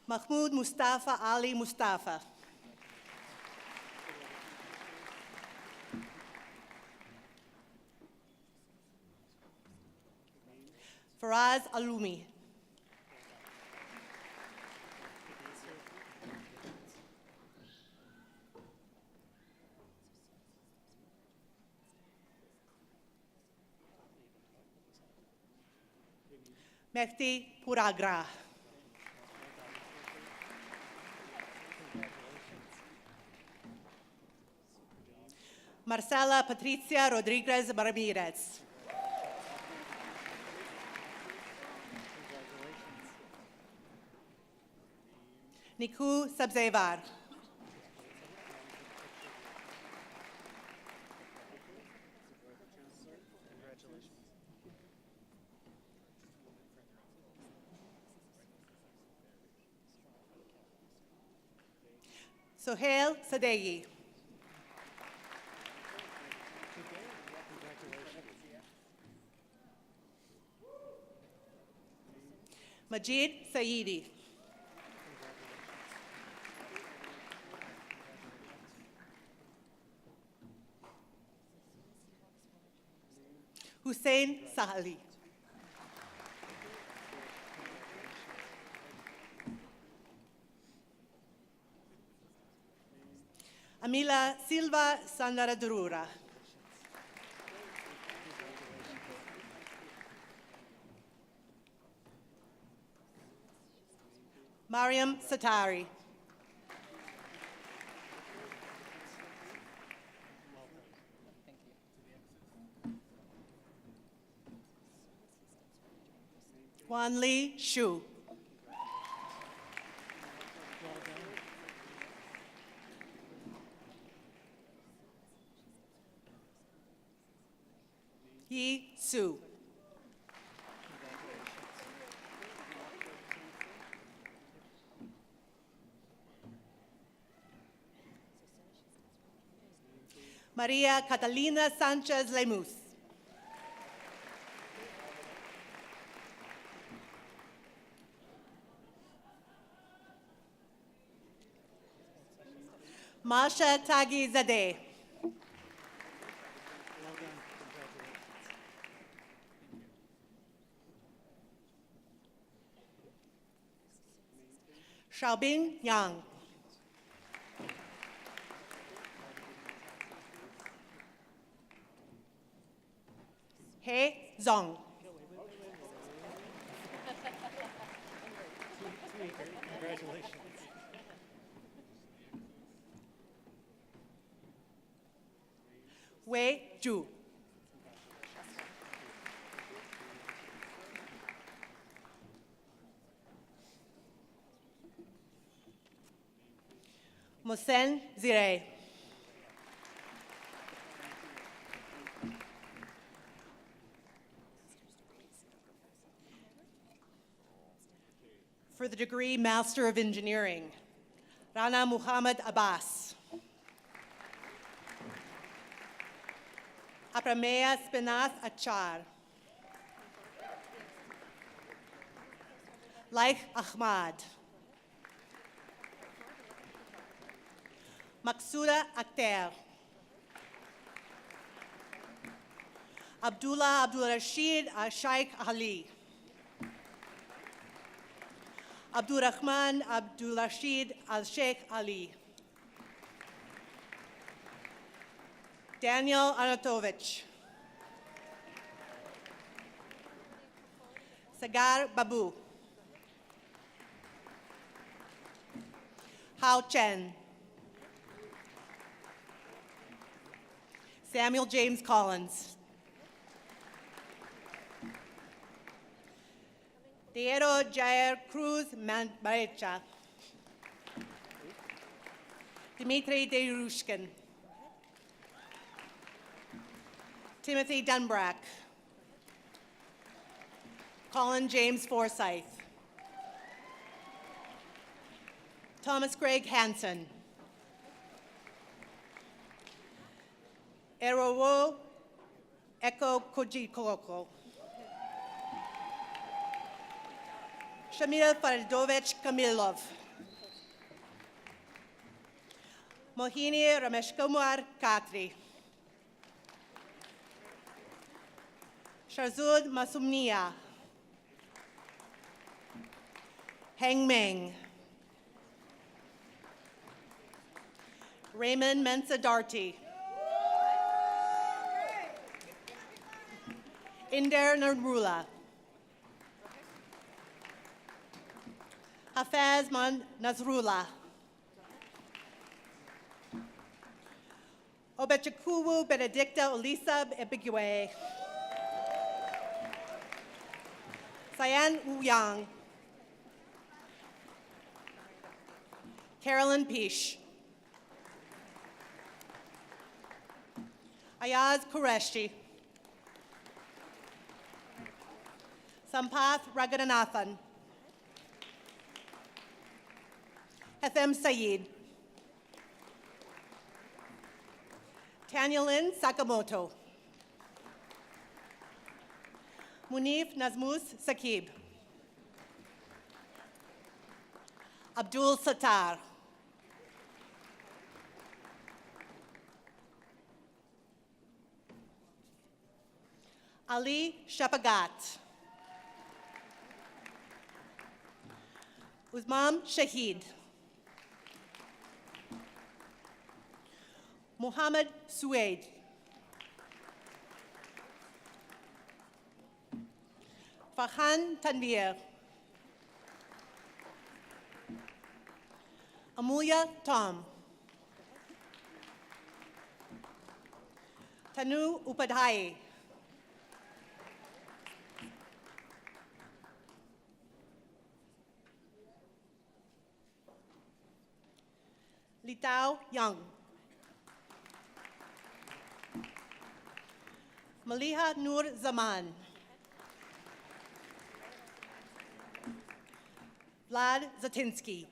Mahmoud Mustafa Ali Mustafa. Faraz Alumi. Mehdi Puragra. Marcela Patricia Rodriguez Ramirez. Niku Sabzevar. Sohail Sadeghi. Majid Saidi. Hussein Sahali. Amila Silva Sandaradurura. Mariam Satari. Wan Li Shu. Yi Su. Maria Catalina Sanchez Lemus. Masha Tagi Zadeh. Xiaobing Yang. He Zong. Congratulations. Wei Zhu. Mohsen Zireh. For the degree Master of Engineering, Rana Muhammad Abbas. Apramea Spinath Achar. Laik Ahmad. Maksuda Akhtar. Abdullah Abdul Rashid Sheikh Ali. Abdul Rahman Abdul Rashid Al-Sheikh Ali. Daniel Anatovich. Sagar Babu. Hao Chen. Samuel James Collins. Diego Jair Cruz Manbarecha. Dmitry Derushkin. Timothy Dunbrack. Colin James Forsyth. Thomas Greg Hansen. Erowo Eko Kojikoko. Shamil Faridovich Kamilov. Mohini Rameshkumar Khatri. Sharzud Masumnia. Heng Meng. Raymond Mensa Darty. Inder Narula. Hafez Man Nasrullah. Obechikuwu Benedicta Olisa Ebigue. Cyan Wuyang. Carolyn Pish. Ayaz Qureshi. Sampath Ragadanathan. Hethem Saeed. Tanyalyn Sakamoto. Munif Nazmus Sakib. Abdul Sattar. Ali Shapagat. Uzmam Shahid. Muhammad Suaid. Farhan Tanvir. Amulya Tom. Tanu Upadhyay. Litao Young. Maliha Nur Zaman. Vlad Zatinsky.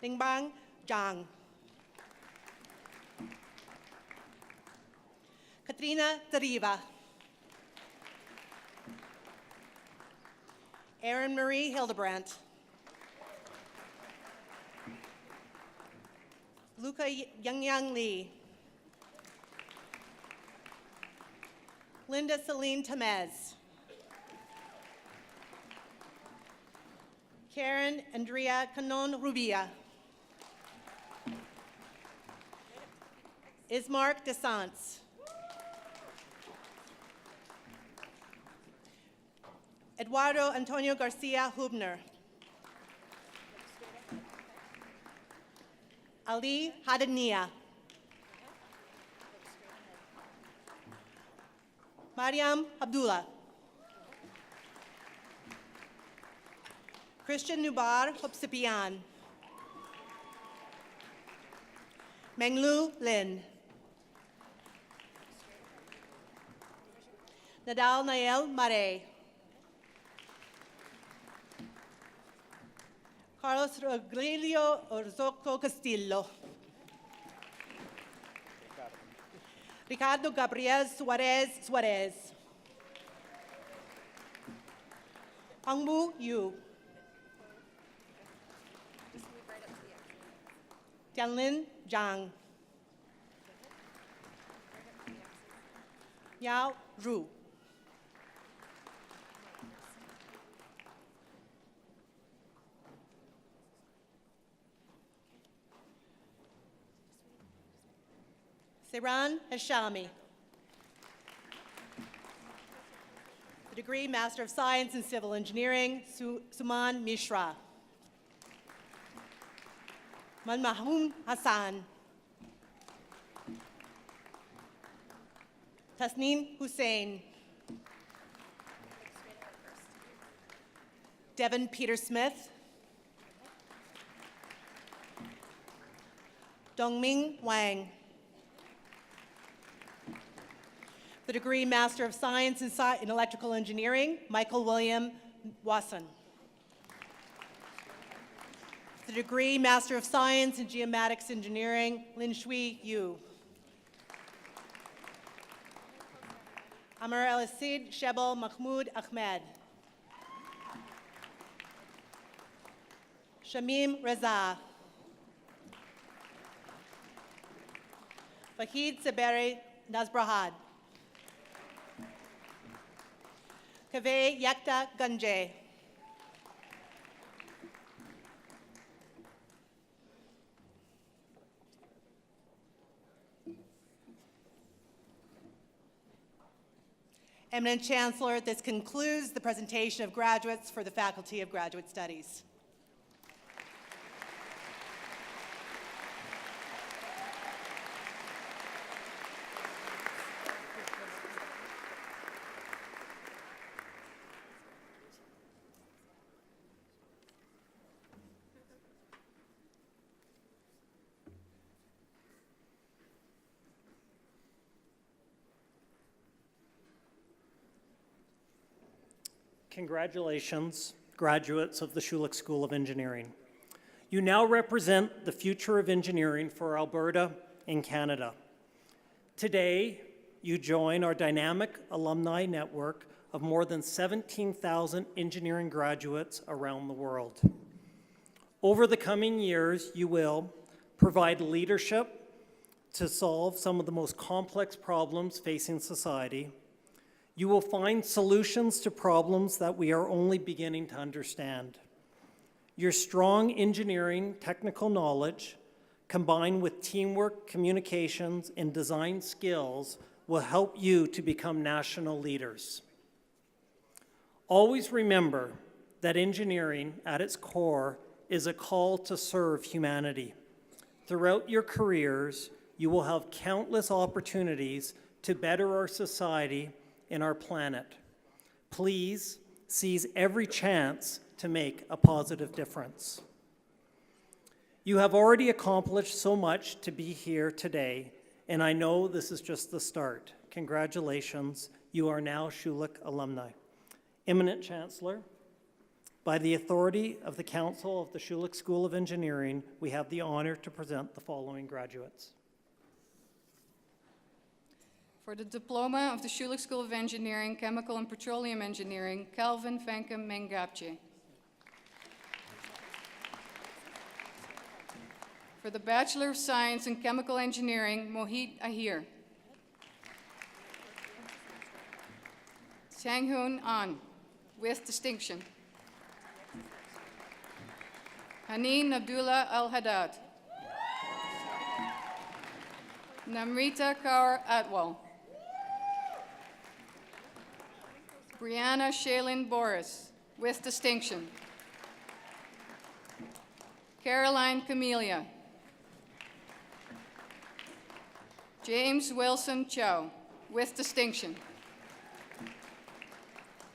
Dingbang Zhang. Katrina Dariva. Erin Marie Hildebrandt. Luca Youngyang Lee. Linda Celine Temez. Karen Andrea Canon Rubia. Ismark Desance. Eduardo Antonio Garcia Hubner. Ali Hadania. Mariam Abdullah. Christian Nubar Hopsipian. Menglu Lin. Nadal Nael Mare. Carlos Rogelio Orzoco Castillo. Ricardo Gabriel Suarez. Hongbu Yu. Tianlin Zhang. Yao Ru. Seiran Hashami. The degree Master of Science in Civil Engineering, Suman Mishra. Manmahum Hassan. Tasneem Hussain. Devin Peter Smith. Dongming Wang. The degree Master of Science in Electrical Engineering, Michael William Wasson. The degree Master of Science in Geomatics Engineering, Lin Shui Yu. Amar El-Sid Shebel Mahmoud Ahmed. Shamim Reza. Fahid Saberi Nazbrahad. Kaveh Yakta Gunjay. Eminent Chancellor, this concludes the presentation of graduates for the Faculty of Graduate Studies. Congratulations, graduates of the Schulich School of Engineering. You now represent the future of engineering for Alberta and Canada. Today, you join our dynamic alumni network of more than 17,000 engineering graduates around the world. Over the coming years, you will provide leadership to solve some of the most complex problems facing society. You will find solutions to problems that we are only beginning to understand. Your strong engineering technical knowledge, combined with teamwork, communications, and design skills, will help you to become national leaders. Always remember that engineering, at its core, is a call to serve humanity. Throughout your careers, you will have countless opportunities to better our society and our planet. Please seize every chance to make a positive difference. You have already accomplished so much to be here today, and I know this is just the start. Congratulations, you are now Schulich alumni. Eminent Chancellor, by the authority of the Council of the Schulich School of Engineering, we have the honor to present the following graduates. For the diploma of the Schulich School of Engineering, Chemical and Petroleum Engineering, Calvin Venkem Mengapche. For the Bachelor of Science in Chemical Engineering, Mohit Ahir. Sanghoon An, with distinction. Haneen Abdullah Al-Haddad. Namrita Kaur Atwal. Brianna Shaylin Boris, with distinction. Caroline Camellia. James Wilson Chow, with distinction.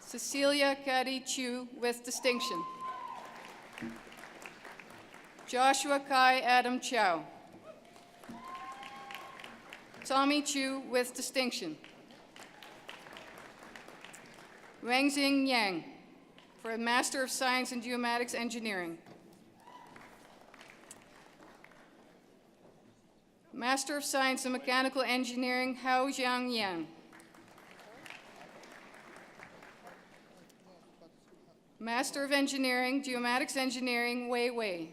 Cecilia Kadi Chu, with distinction. Joshua Kai Adam Chow. Tommy Chu, with distinction. Wangxing Yang, for a Master of Science in Geomatics Engineering. Master of Science in Mechanical Engineering, Hao Jiang Yan. Master of Engineering, Geomatics Engineering, Wei Wei.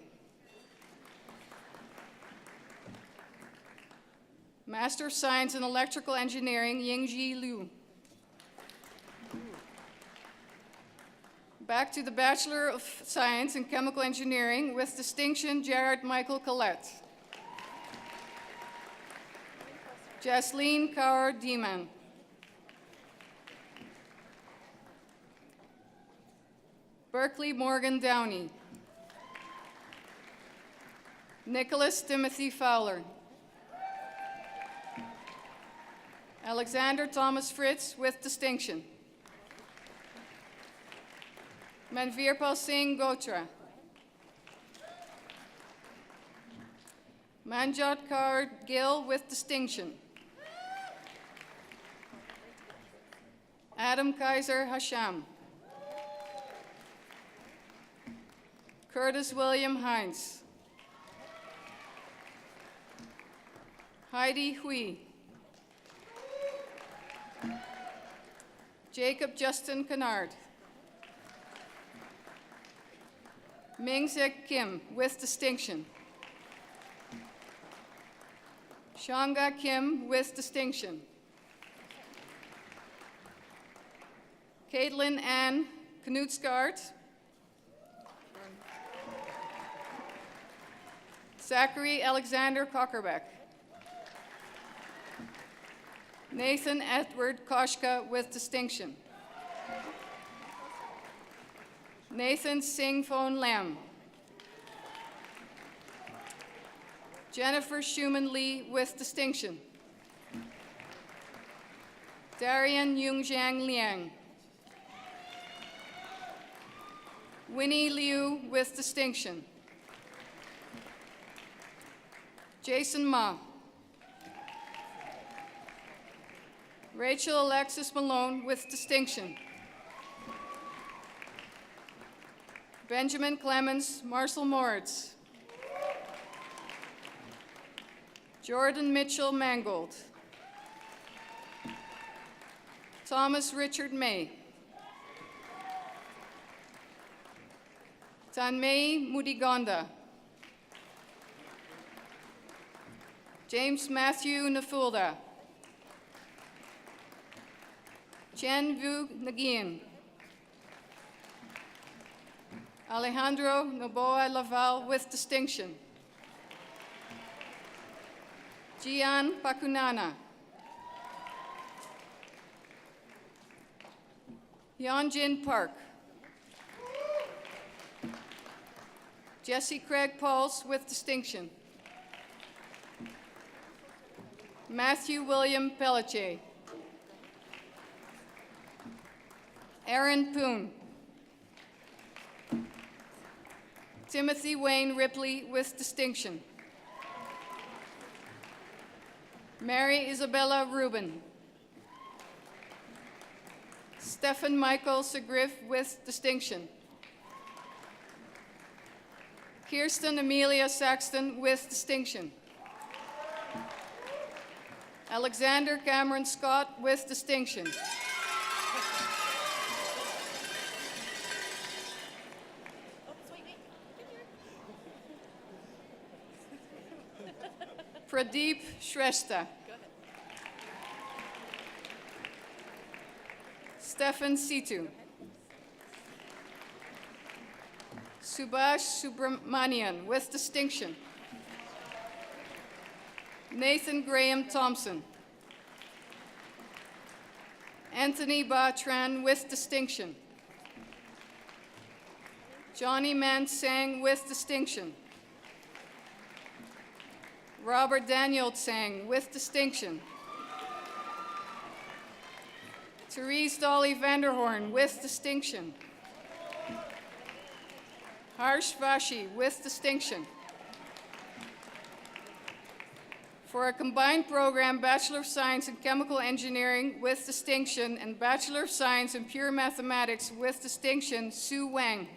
Master of Science in Electrical Engineering, Yingji Liu. Back to the Bachelor of Science in Chemical Engineering with distinction, Jared Michael Collette. Jasleen Kaur Dieman. Berkeley Morgan Downey. Nicholas Timothy Fowler. Alexander Thomas Fritz with distinction. Manvirpal Singh Gotra. Manjot Kaur Gill with distinction. Adam Kaiser Hasham. Curtis William Hines. Heidi Hui. Jacob Justin Kennard. Ming-Sek Kim with distinction. Shanga Kim with distinction. Caitlin Ann Knutskart. Zachary Alexander Cockerbeck. Nathan Edward Koshka with distinction. Nathan Singphone Lam. Jennifer Schumann Lee with distinction. Darian Yungjiang Liang. Winnie Liu with distinction. Jason Ma. Rachel Alexis Malone with distinction. Benjamin Clemens Marcel Moritz. Jordan Mitchell Mangold. Thomas Richard May. Tanmay Mudigonda. James Matthew Nafulda. Chen Vu Nagin. Alejandro Noboa Laval with distinction. Gian Pakunana. Yeonjin Park. Jesse Craig Pauls with distinction. Matthew William Pelletier. Aaron Poon. Timothy Wayne Ripley with distinction. Mary Isabella Rubin. Stephen Michael Segriff with distinction. Kirsten Amelia Saxton with distinction. Alexander Cameron Scott with distinction. Pradeep Shrestha. Stefan Situ. Subhash Subramanian with distinction. Nathan Graham Thompson. Anthony Batran with distinction. Johnny Mansang with distinction. Robert Daniel Tsang with distinction. Therese Dolly Vanderhorn with distinction. Harsh Vashi with distinction. For a combined program, Bachelor of Science in Chemical Engineering with distinction and Bachelor of Science in Pure Mathematics with distinction, Sue Wang.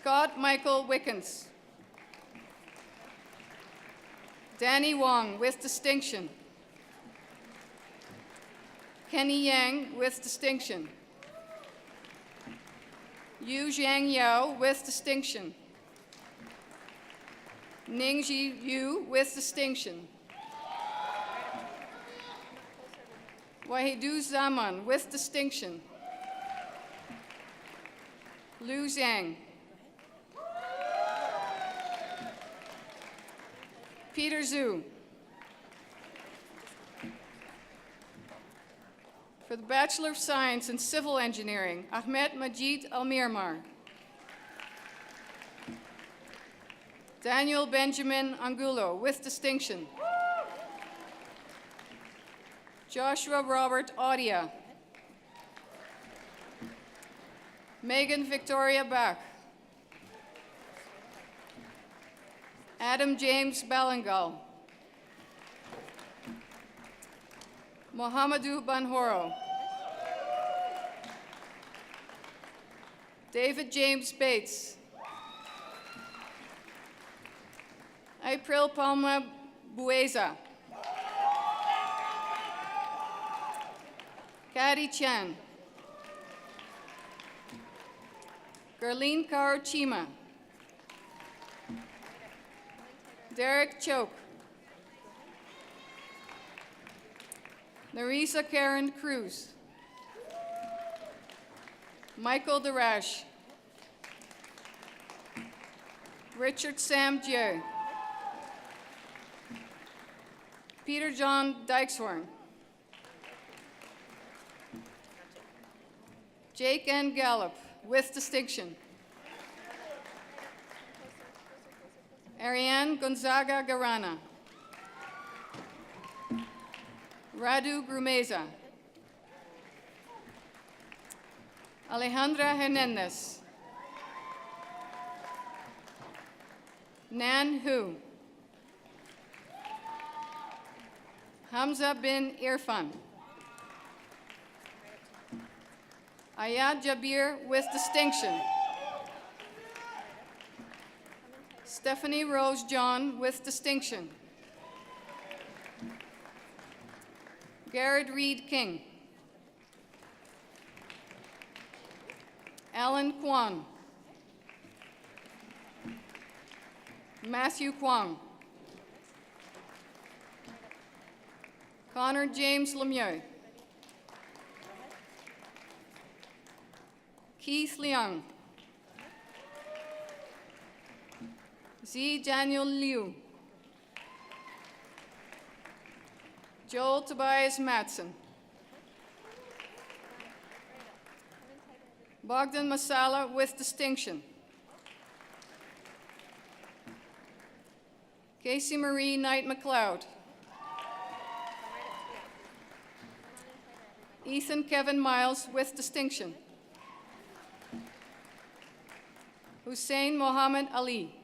Scott Michael Wickens. Danny Wong with distinction. Kenny Yang with distinction. Yu Zhang Yao with distinction. Ningji Yu with distinction. Wahidu Zaman with distinction. Lu Zhang. Peter Zhu. For the Bachelor of Science in Civil Engineering, Ahmed Majid Almirmar. Daniel Benjamin Angulo, with distinction. Joshua Robert Audia. Megan Victoria Bach. Adam James Balangal. Mohamedou Banhoro. David James Bates. April Palma Bueza. Kari Chan. Gerline Karochima. Derek Choke. Narisa Karen Cruz. Michael Darash. Richard Sam Dieu. Peter John Dykeshorn. Jake N. Gallup, with distinction. Ariane Gonzaga Garana. Radu Grumeza. Alejandra Hernandez. Nan Hu. Hamza bin Irfan. Ayad Jabir, with distinction. Stephanie Rose John, with distinction. Garrett Reed King. Alan Kwan. Matthew Kwong. Connor James Lemieux. Keith Leung. Z. Daniel Liu. Joel Tobias Matson. Bogdan Masala, with distinction. Casey Marie Knight McLeod. Ethan Kevin Miles, with distinction. Hussein Mohammed Ali.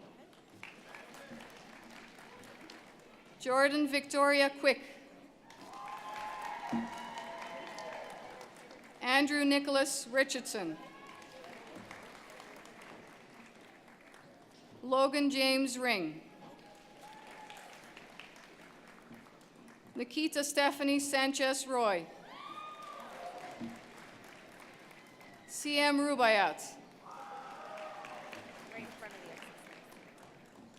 Jordan Victoria Quick. Andrew Nicholas Richardson. Logan James Ring. Nikita Stephanie Sanchez Roy. CM Rubayat.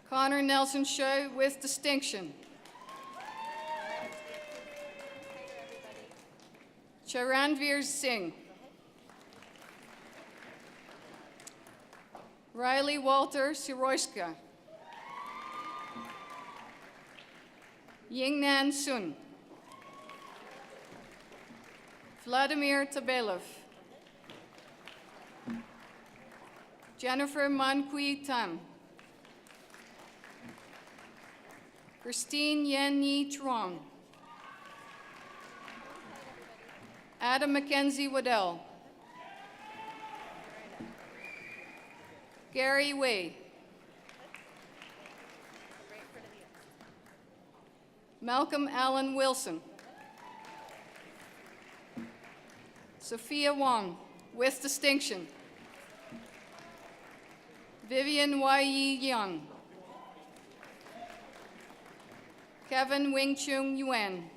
Connor Nelson Shea, with distinction. Charanveer Singh. Riley Walter Siroyska. Yingnan Sun. Vladimir Tabelov. Jennifer Manqui Tan. Christine Yen Yi Truong. Adam Mackenzie Waddell. Gary Way. Malcolm Allen Wilson. Sophia Wong, with distinction. Vivian Y.E. Young. Kevin Wing Chung Yuan.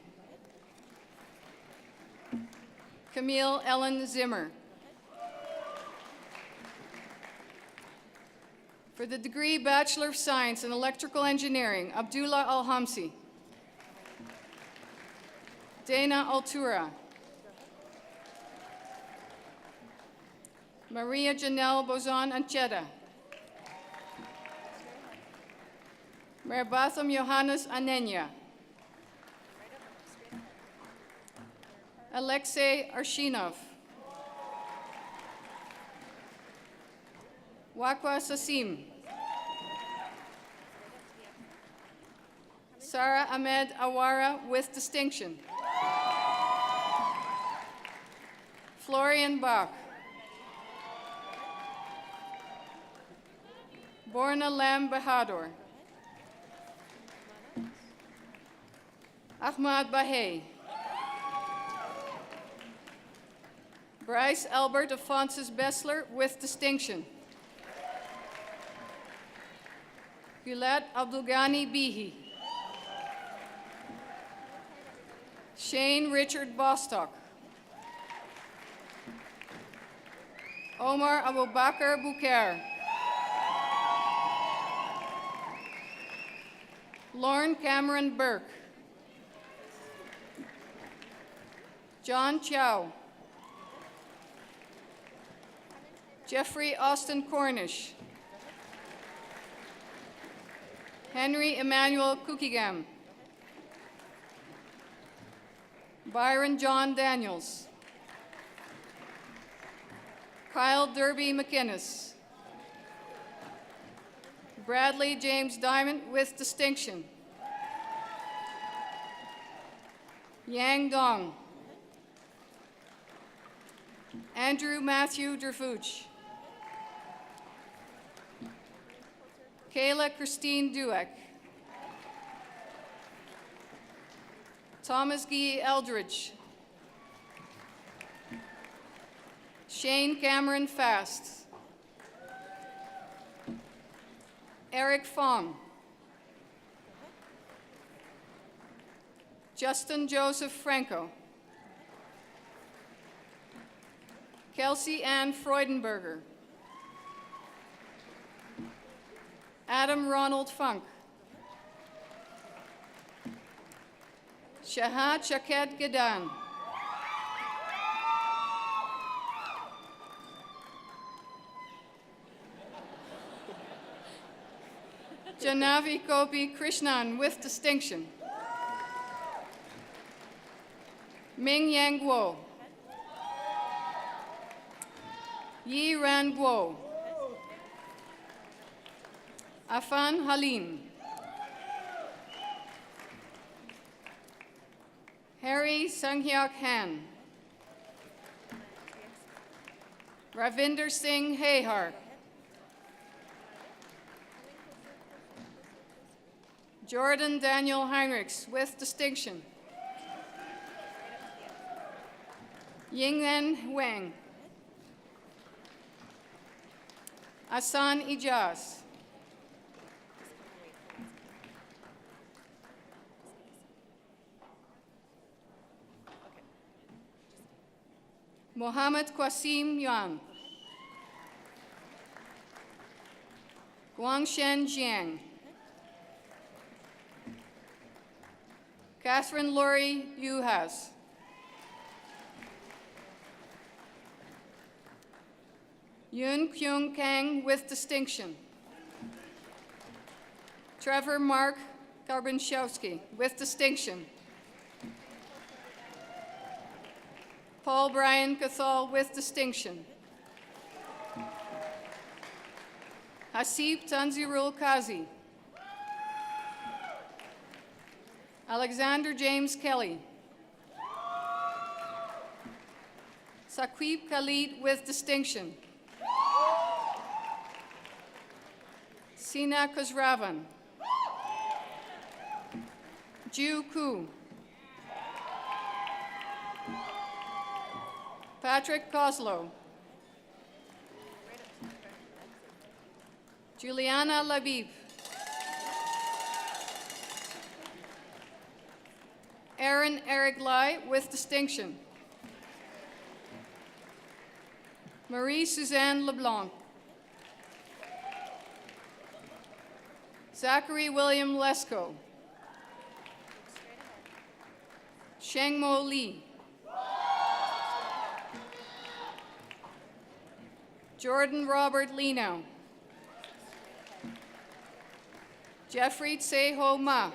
Camille Ellen Zimmer. For the degree Bachelor of Science in Electrical Engineering, Abdullah Al-Hamsi. Dana Altura. Maria Janelle Bozon Ancheta. Merbatham Johannes Anenya. Alexei Arshinov. Wakwa Sasim. Sarah Ahmed Awara with distinction. Florian Bach. Borna Lam Bahadur. Ahmad Bahey. Bryce Albert Afonso Bessler with distinction. Gulat Abdulghani Bihi. Shane Richard Bostock. Omar Abubakar Bukair. Lauren Cameron Burke. John Chow. Jeffrey Austin Cornish. Henry Emmanuel Kukigam. Byron John Daniels. Kyle Derby McInnes. Bradley James Diamond with distinction. Yang Dong. Andrew Matthew Derfuch. Kayla Christine Dueck. Thomas Guy Eldridge. Shane Cameron Fast. Eric Fong. Justin Joseph Franco. Kelsey Ann Freudenberger. Adam Ronald Funk. Shahat Shaked Gadan. Janavi Kopi Krishnan with distinction. Ming Yang Guo. Yi Ran Guo. Afan Halim. Harry Sanghyok Han. Ravinder Singh Hehar. Jordan Daniel Heinrichs with distinction. Yingwen Wang. Asan Ijaz. Mohammed Qasim Yuan. Guangshen Jiang. Catherine Laurie Uhas. Yun Kyung Kang with distinction. Trevor Mark Karbinshowski with distinction. Paul Brian Cathal with distinction. Hasib Tanzirul Kazi. Alexander James Kelly. Saqib Khalid with distinction. Sina Khosravan. Ju Ku. Patrick Koslow. Juliana Labib. Aaron Eric Lai with distinction. Marie-Suzanne LeBlanc. Zachary William Lesko. Shengmo Li. Jordan Robert Lino. Jeffrey Tseho Ma.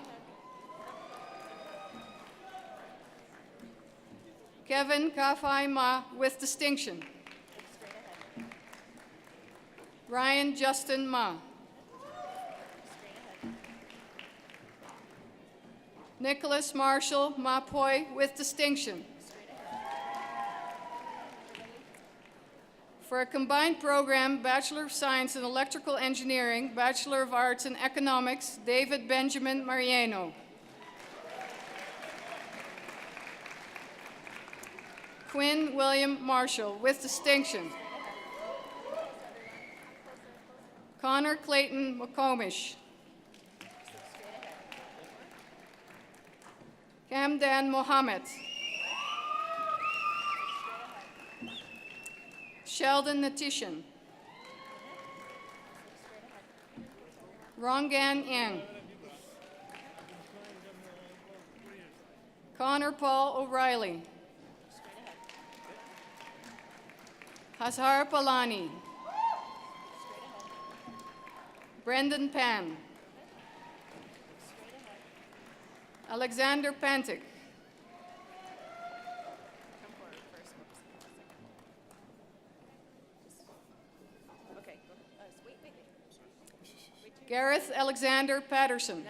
Kevin Kafai Ma with distinction. Ryan Justin Ma. Nicholas Marshall Mapoy with distinction. For a combined program, Bachelor of Science in Electrical Engineering, Bachelor of Arts in Economics, David Benjamin Mariano. Quinn William Marshall with distinction. Connor Clayton McComish. Kamdan Mohammed. Sheldon Natishan. Rongan Yang. Connor Paul O'Reilly. Hazhar Palani. Brendan Pan. Alexander Pantic. Gareth Alexander Patterson.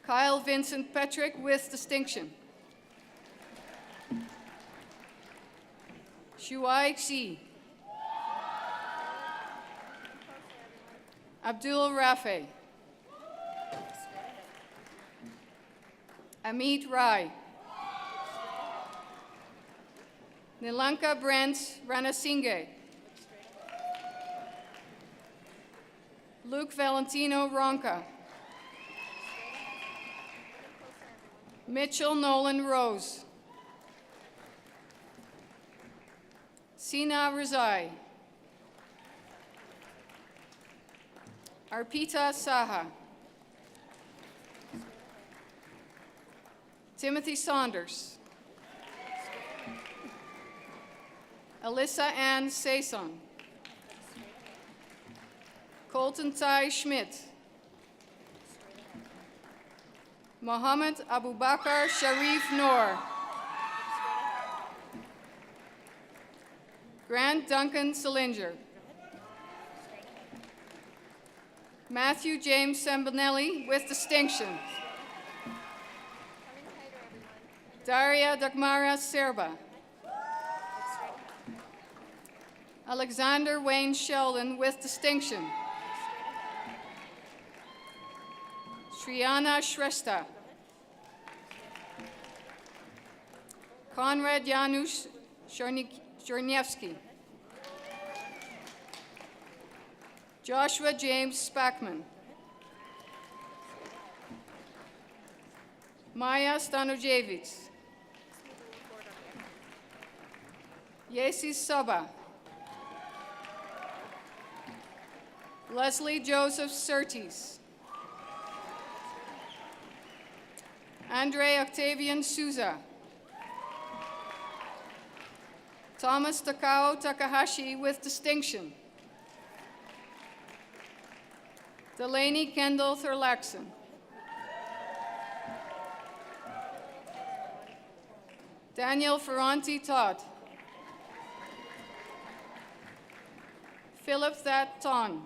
Kyle Vincent Petrick with distinction. Shuai Xi. Abdul Rafe. Amit Rai. Nilanka Brent Ranasinghe. Luke Valentino Ronca. Mitchell Nolan Rose. Sina Rizai. Arpita Saha. Timothy Saunders. Alyssa Ann Saison. Colton Tai Schmidt. Mohammed Abubakar Sharif Noor. Grant Duncan Salinger. Matthew James Sambonelli with distinction. Daria Dagmara Serba. Alexander Wayne Sheldon with distinction. Shriyana Shrestha. Konrad Janusz Jorniewski. Joshua James Spackman. Maya Stanojevic. Yesi Saba. Leslie Joseph Surtees. Andre Octavian Souza. Thomas Takao Takahashi with distinction. Delaney Kendall Thurlaxon. Daniel Ferranti Todd. Philip That Ton.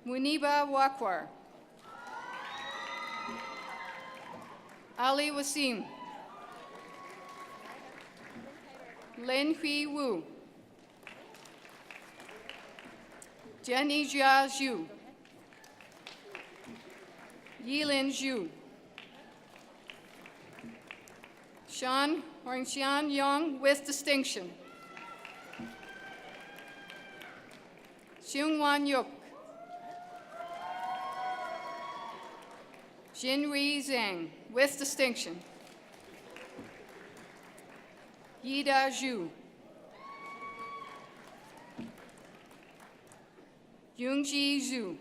Muniba Wakwar. Ali Wasim. Lin Hui Wu. Jenny Jia Zhu. Yilin Zhu. Shan Hongxian Yong with distinction. Xiongwan Yuk. Jinri Zhang with distinction. Yida Zhu. Yungji Zhu.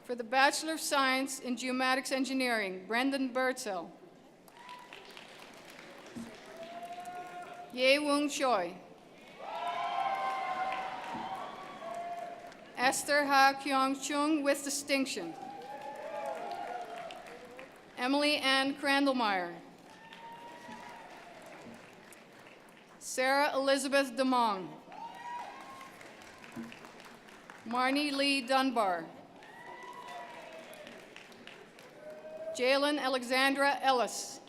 For the Bachelor of Science in Geomatics Engineering, Brendan Birdsell. Ye Wung Choi. Esther Ha Kyung Chung with distinction. Emily Ann Crandallmeyer. Sarah Elizabeth DeMong. Marnie Lee Dunbar. Jalen Alexandra Ellis.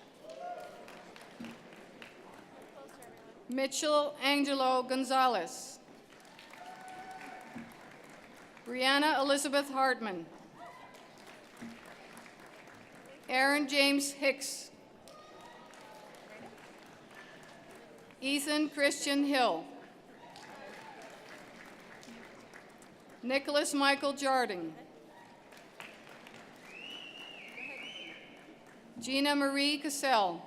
Mitchell Angelo Gonzalez. Brianna Elizabeth Hartman. Aaron James Hicks. Ethan Christian Hill. Nicholas Michael Jarding. Gina Marie Cassell.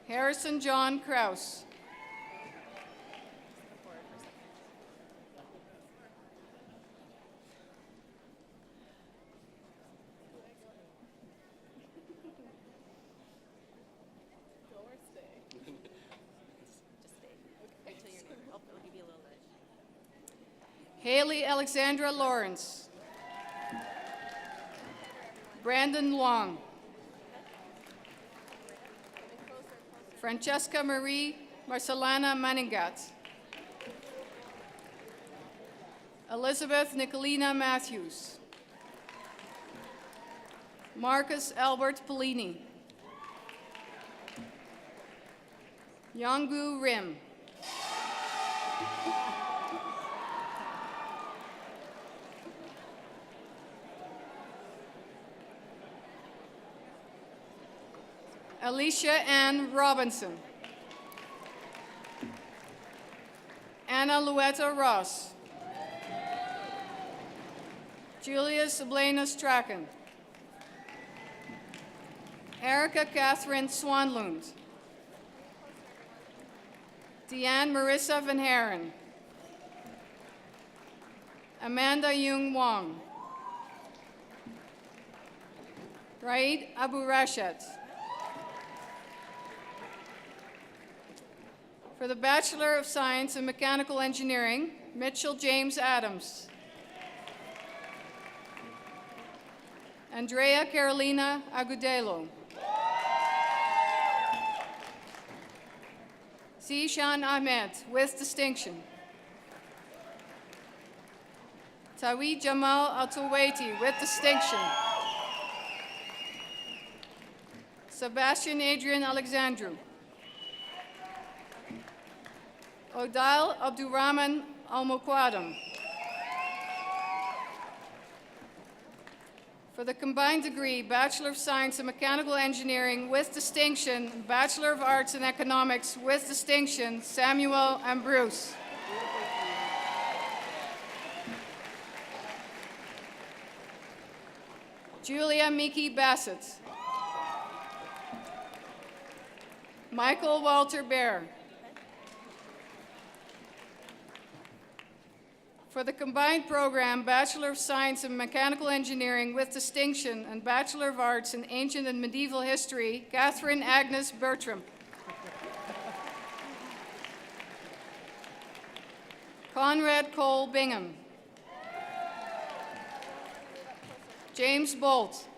Harrison John Kraus. Haley Alexandra Lawrence. Brandon Long. Francesca Marie Marcelana Maningat. Elizabeth Nicolina Matthews. Marcus Albert Pellini. Yongbu Rim. Alicia Ann Robinson. Anna Luetta Ross. Julius Blaina Strachan. Erica Catherine Swanlund. Deanne Marissa Van Haren. Amanda Yung Wong. Raid Abu Rashed. For the Bachelor of Science in Mechanical Engineering, Mitchell James Adams. Andrea Carolina Agudelo. Zishan Ahmed, with distinction. Tawi Jamal Al-Tuwaiti, with distinction. Sebastian Adrian Alexandru. Odile Abdurrahman Al-Mukwadam. For the combined degree, Bachelor of Science in Mechanical Engineering with distinction, Bachelor of Arts in Economics with distinction, Samuel Ambrose. Julia Miki Bassett. Michael Walter Bear. For the combined program, Bachelor of Science in Mechanical Engineering with distinction and Bachelor of Arts in Ancient and Medieval History, Catherine Agnes Bertram. Conrad Cole Bingham. James Bolt.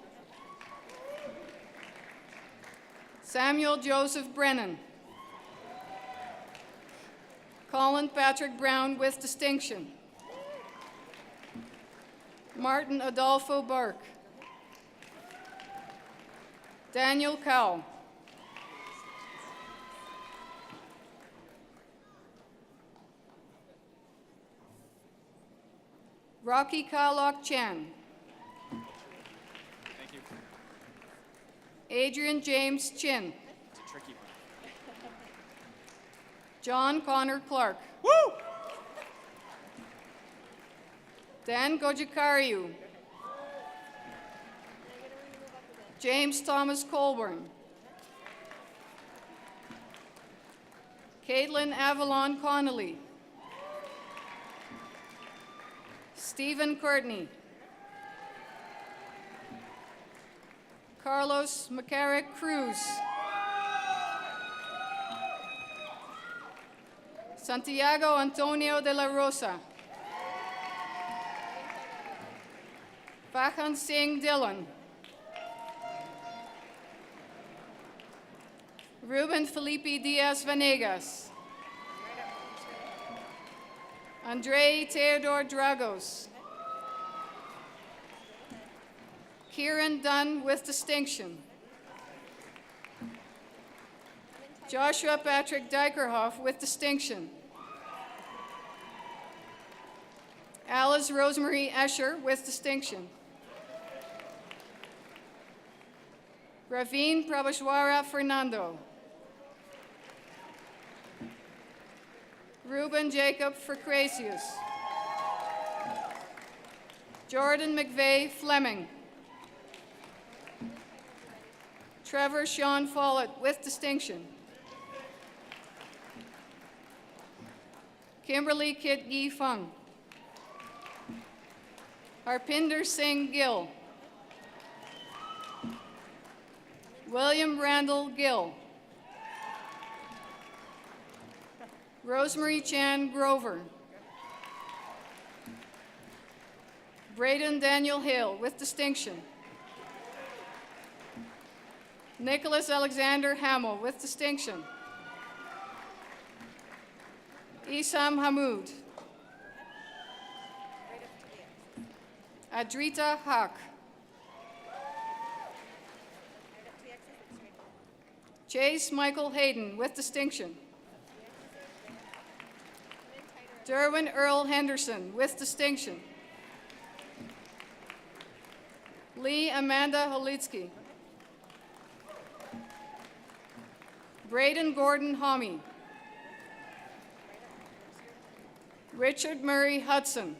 Samuel Joseph Brennan. Colin Patrick Brown with distinction. Martin Adolfo Burke. Daniel Cowell. Rocky Kalok Chen. Thank you. Adrian James Chin. It's a tricky one. John Connor Clark. Woo! Dan Gojikariu. James Thomas Colburn. Caitlin Avalon Connolly. Stephen Courtney. Carlos McCarrick Cruz. Santiago Antonio de la Rosa. Vahan Singh Dillon. Ruben Felipe Diaz Vanegas. Andrei Theodore Dragos. Kieran Dunn with distinction. Joshua Patrick Dykerhoff with distinction. Alice Rosemary Escher with distinction. Raveen Prabhashwara Fernando. Ruben Jacob Fercrasius. Jordan McVeigh Fleming. Trevor Sean Follett with distinction. Kimberly Kit Yi Fung. Harpinder Singh Gill. William Randall Gill. Rosemary Chan Grover. Braden Daniel Hill with distinction. Nicholas Alexander Hamill with distinction. Isam Hamoud. Adrita Haq. Chase Michael Hayden with distinction. Derwin Earl Henderson with distinction. Lee Amanda Holitsky. Braden Gordon Homme. Richard Murray Hudson.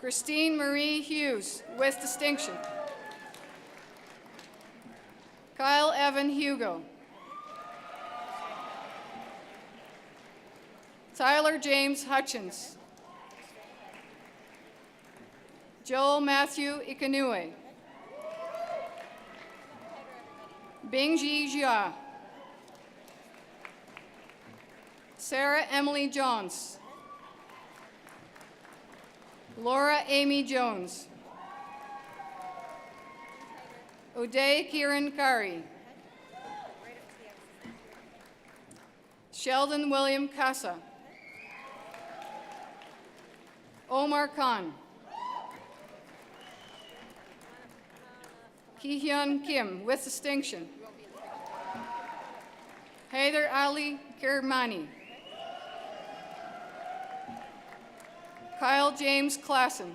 Christine Marie Hughes with distinction. Kyle Evan Hugo. Tyler James Hutchins. Joel Matthew Ikanue. Bingji Jia. Sarah Emily Johns. Laura Amy Jones. Uday Kiran Kari. Sheldon William Casa. Omar Khan. Ki-hyun Kim with distinction. Haider Ali Kirmani. Kyle James Klassen.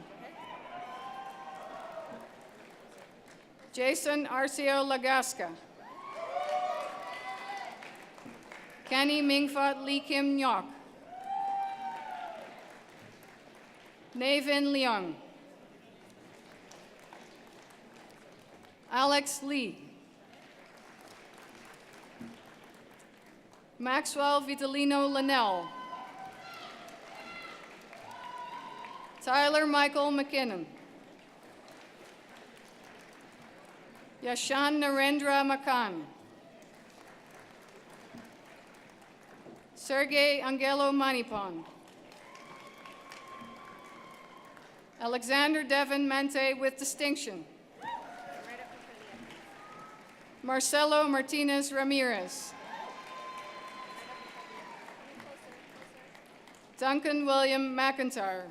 Jason Arceo Lagasca. Kenny Mingfat Lee Kim Nyok. Navin Leung. Alex Lee. Maxwell Vitalino Linnell. Tyler Michael McKinnon. Yashan Narendra Makan. Sergey Angelo Manipon. Alexander Devin Mente with distinction. Marcelo Martinez Ramirez. Duncan William McIntyre.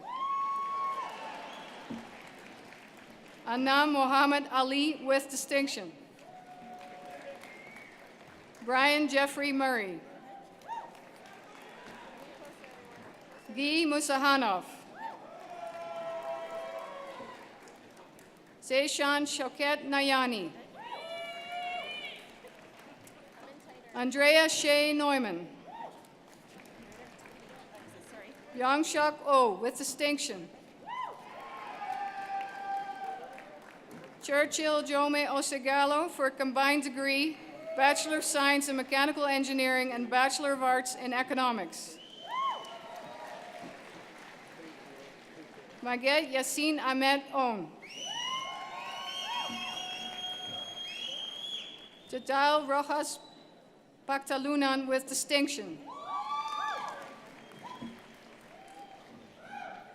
Anam Mohammed Ali with distinction. Brian Jeffrey Murray. Guy Musahanov. Seishan Shoket Nayani. Andrea Shea Neumann. Yongshuk Oh with distinction. Churchill Jome Osegalo for a combined degree, Bachelor of Science in Mechanical Engineering and Bachelor of Arts in Economics. Maget Yassin Ahmed On. Jadal Rojas Paktalunan with distinction.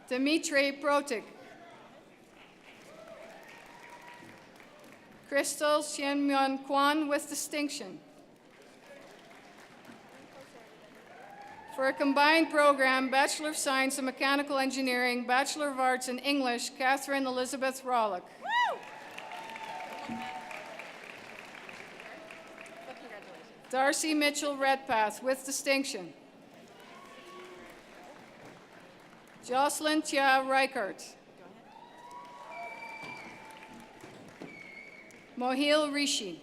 Dimitri Protik. Crystal Xianmyon Kwan with distinction. For a combined program, Bachelor of Science in Mechanical Engineering, Bachelor of Arts in English, Catherine Elizabeth Rawlick. Darcy Mitchell Redpath with distinction. Jocelyn Tia Reichert. Mohil Rishi.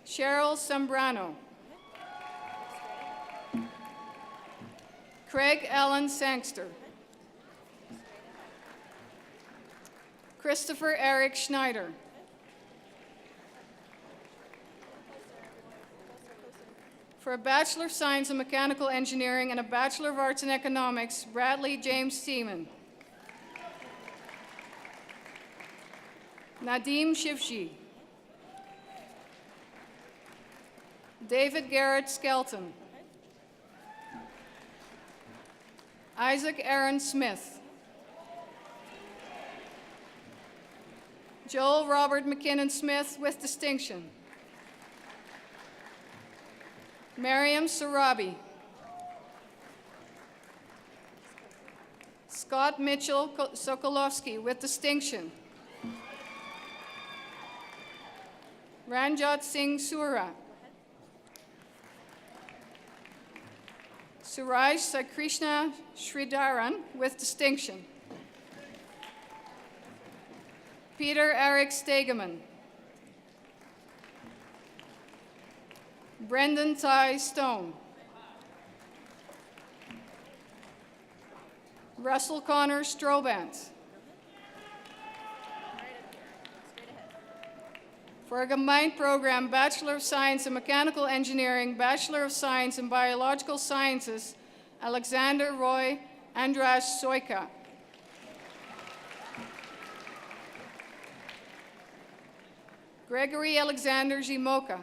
Cheryl Sembrano. Craig Allen Sangster. Christopher Eric Schneider. For a Bachelor of Science in Mechanical Engineering and a Bachelor of Arts in Economics, Bradley James Seaman. Nadeem Shivji. David Garrett Skelton. Isaac Aaron Smith. Joel Robert McKinnon Smith with distinction. Mariam Sarabi. Scott Mitchell Sokolowski with distinction. Ranjot Singh Sura. Suraj Sakrishna Sridharan with distinction. Peter Eric Stegeman. Brendan Ty Stone. Russell Connor Strobant. For a combined program, Bachelor of Science in Mechanical Engineering, Bachelor of Science in Biological Sciences, Alexander Roy Andras Soika. Gregory Alexander Zimoka.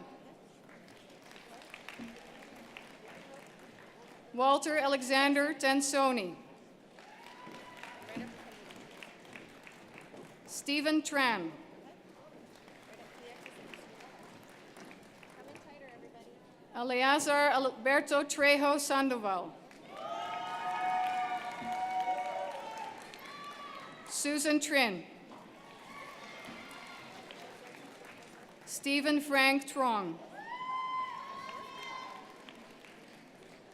Walter Alexander Tensoni. Stephen Tran. Eleazar Alberto Trejo Sandoval. Susan Trin. Stephen Frank Trong.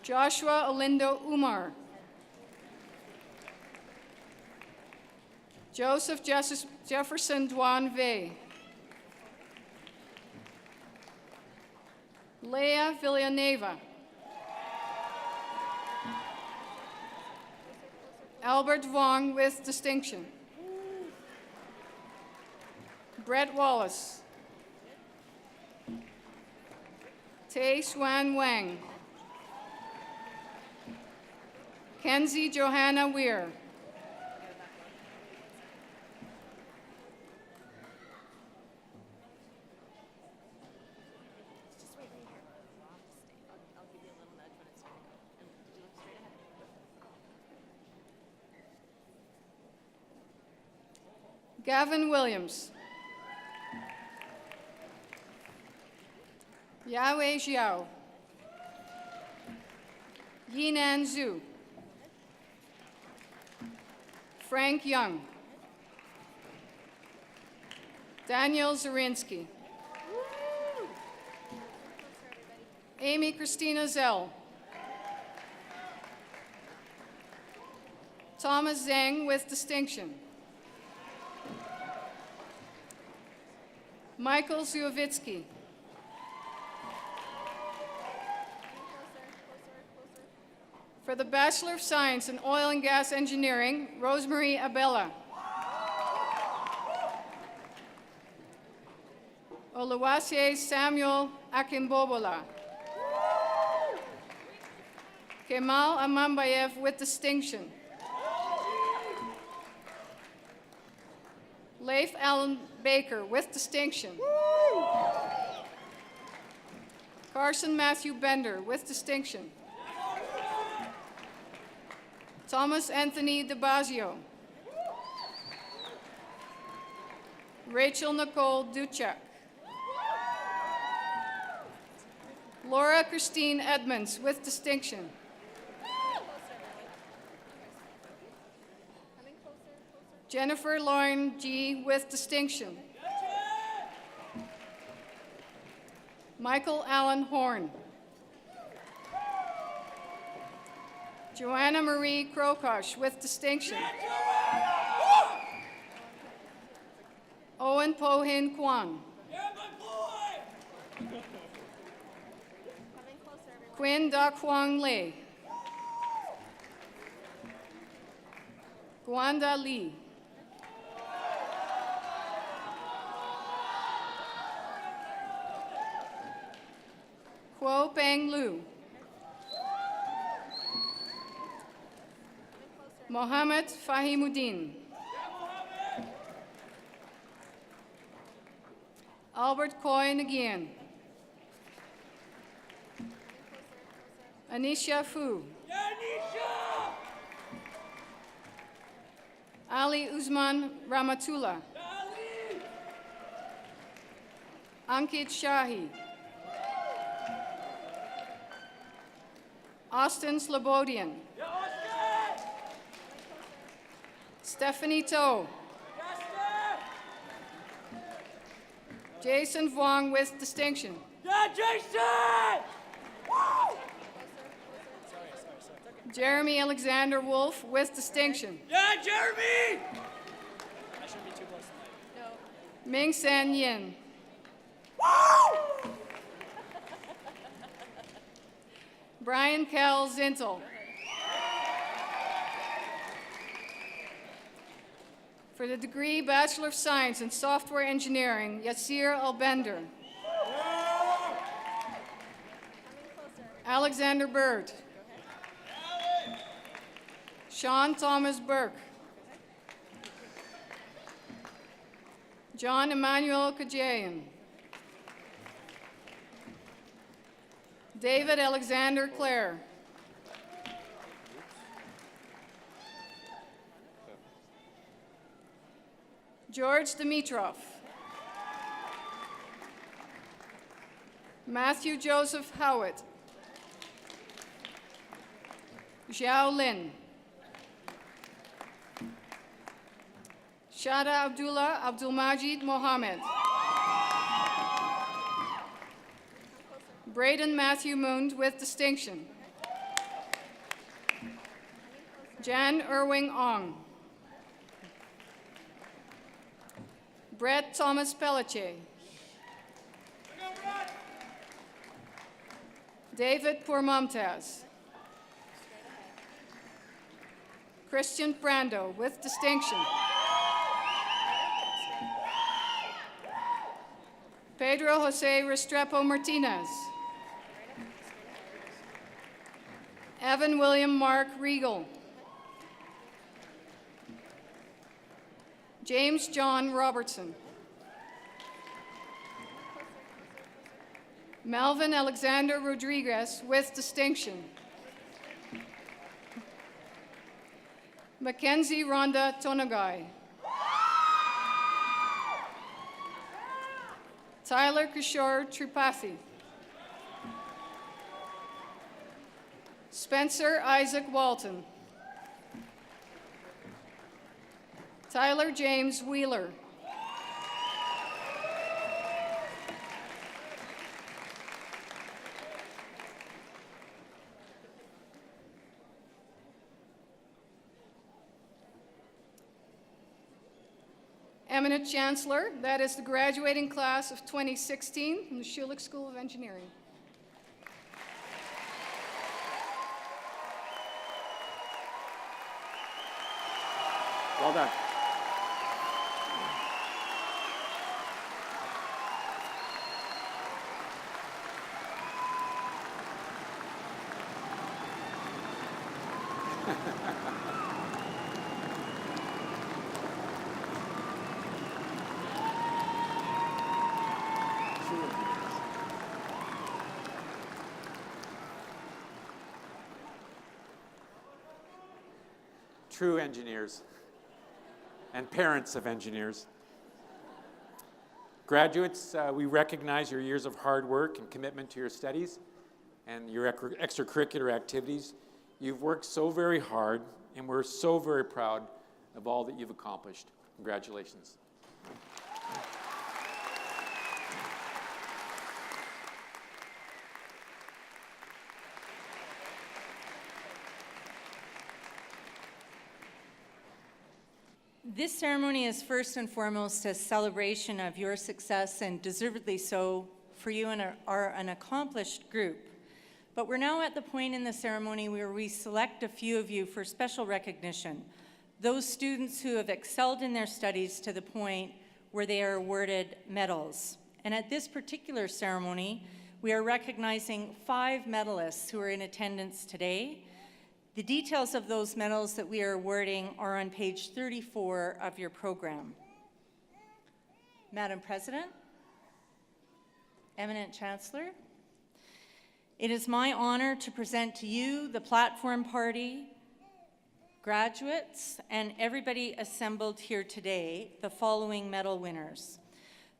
Joshua Olindo Umar. Joseph Jefferson Duan Vey. Leah Villanueva. Albert Vong with distinction. Brett Wallace. Tay Swan Wang. Kenzie Johanna Weir. Gavin Williams. Yahweh Xiao. Yinan Zhu. Frank Young. Daniel Zarinsky. Amy Christina Zell. Thomas Zhang with distinction. Michael Zuovitsky. For the Bachelor of Science in Oil and Gas Engineering, Rosemary Abella. Oluwaseyi Samuel Akimbobola. Kemal Amambayev with distinction. Leif Allen Baker with distinction. Carson Matthew Bender with distinction. Thomas Anthony DeBazio. Rachel Nicole Duchek. Laura Christine Edmonds with distinction. Jennifer Lauren G. with distinction. Michael Allen Horn. Joanna Marie Krokosh with distinction. Owen Po-Hin Kwan. Quinn Da Kwang Le. Gwanda Lee. Kuo Peng Lu. Mohammed Fahimuddin. Albert Coy Nguyen. Anisha Fu. Ali Usman Ramatullah. Ankit Shahi. Austin Slobodian. Stephanie To. Jason Vuong with distinction. Jason! Jeremy Alexander Wolf with distinction. Jeremy! Ming San Yin. Brian Kell Zintel. For the degree Bachelor of Science in Software Engineering, Yassir Albender. Alexander Bird. Sean Thomas Burke. John Emmanuel Kajayan. David Alexander Clare. George Dimitrov. Matthew Joseph Howitt. Xiao Lin. Shada Abdullah Abdulmajid Mohammed. Braden Matthew Mund with distinction. Jan Irwing Ong. Brett Thomas Pelletier. David Pourmomtaz. Christian Brando with distinction. Pedro Jose Restrepo Martinez. Evan William Mark Regal. James John Robertson. Melvin Alexander Rodriguez with distinction. Mackenzie Rhonda Tonagai. Tyler Kishore Tripathi. Spencer Isaac Walton. Tyler James Wheeler. Eminent Chancellor, that is the graduating class of 2016 from the Schulich School of Engineering. Well done. True engineers and parents of engineers. Graduates, we recognize your years of hard work and commitment to your studies and your extracurricular activities. You've worked so very hard, and we're so very proud of all that you've accomplished. Congratulations. This ceremony is first and foremost a celebration of your success, and deservedly so, for you and are an accomplished group. But we're now at the point in the ceremony where we select a few of you for special recognition, those students who have excelled in their studies to the point where they are awarded medals. And at this particular ceremony, we are recognizing 5 medalists who are in attendance today. The details of those medals that we are awarding are on page 34 of your program. Madam President, Eminent Chancellor, it is my honor to present to you, the platform party, graduates, and everybody assembled here today, the following medal winners.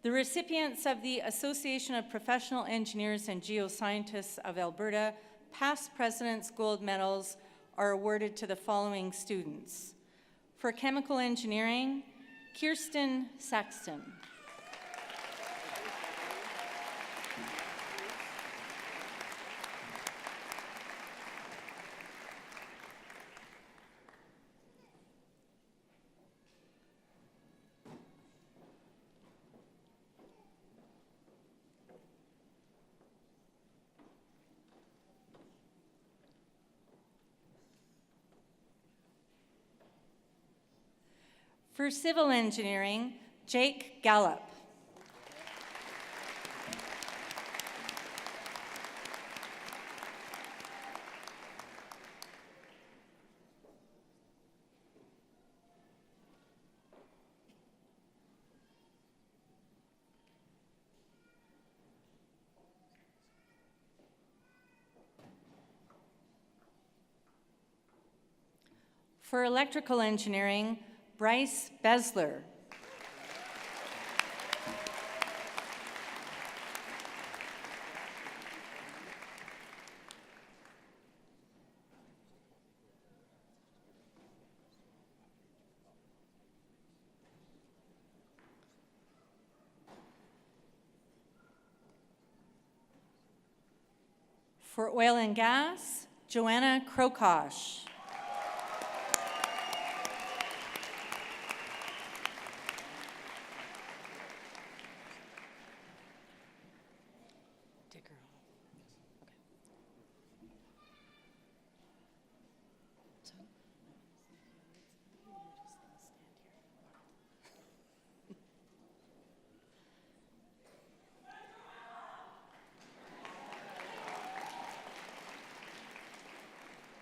The recipients of the Association of Professional Engineers and Geoscientists of Alberta Past President's Gold Medals are awarded to the following students. For chemical engineering, Kirsten Saxton. For civil engineering, Jake Gallup. For electrical engineering, Bryce Besler. For oil and gas, Joanna Krokosh.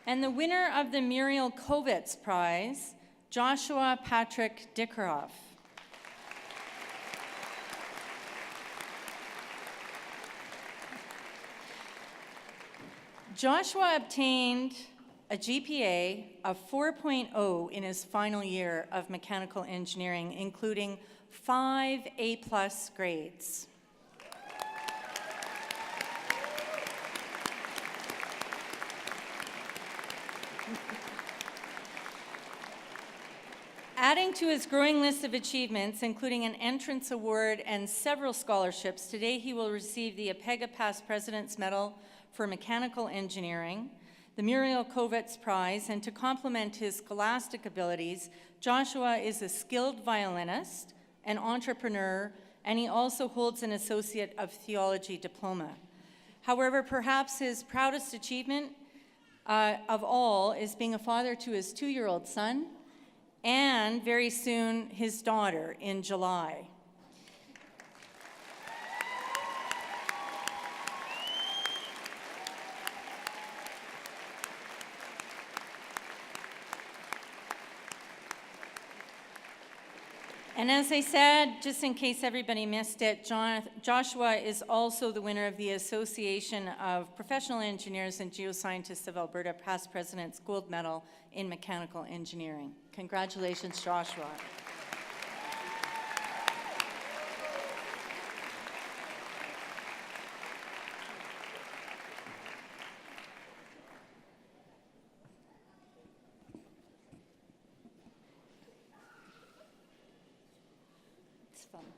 And the winner of the Muriel Kovitz Prize, Joshua Patrick Dickeroff. Joshua obtained a GPA of 4.0 in his final year of mechanical engineering, including 5 A+ grades. Adding to his growing list of achievements, including an entrance award and several scholarships, today he will receive the APEGA Past President's Medal for Mechanical Engineering, the Muriel Kovitz Prize, and to complement his scholastic abilities, Joshua is a skilled violinist, an entrepreneur, and he also holds an Associate of Theology diploma. However, perhaps his proudest achievement of all is being a father to his 2-year-old son, and very soon his daughter in July. And as I said, just in case everybody missed it, Joshua is also the winner of the Association of Professional Engineers and Geoscientists of Alberta Past President's Gold Medal in Mechanical Engineering. Congratulations, Joshua. Awesome.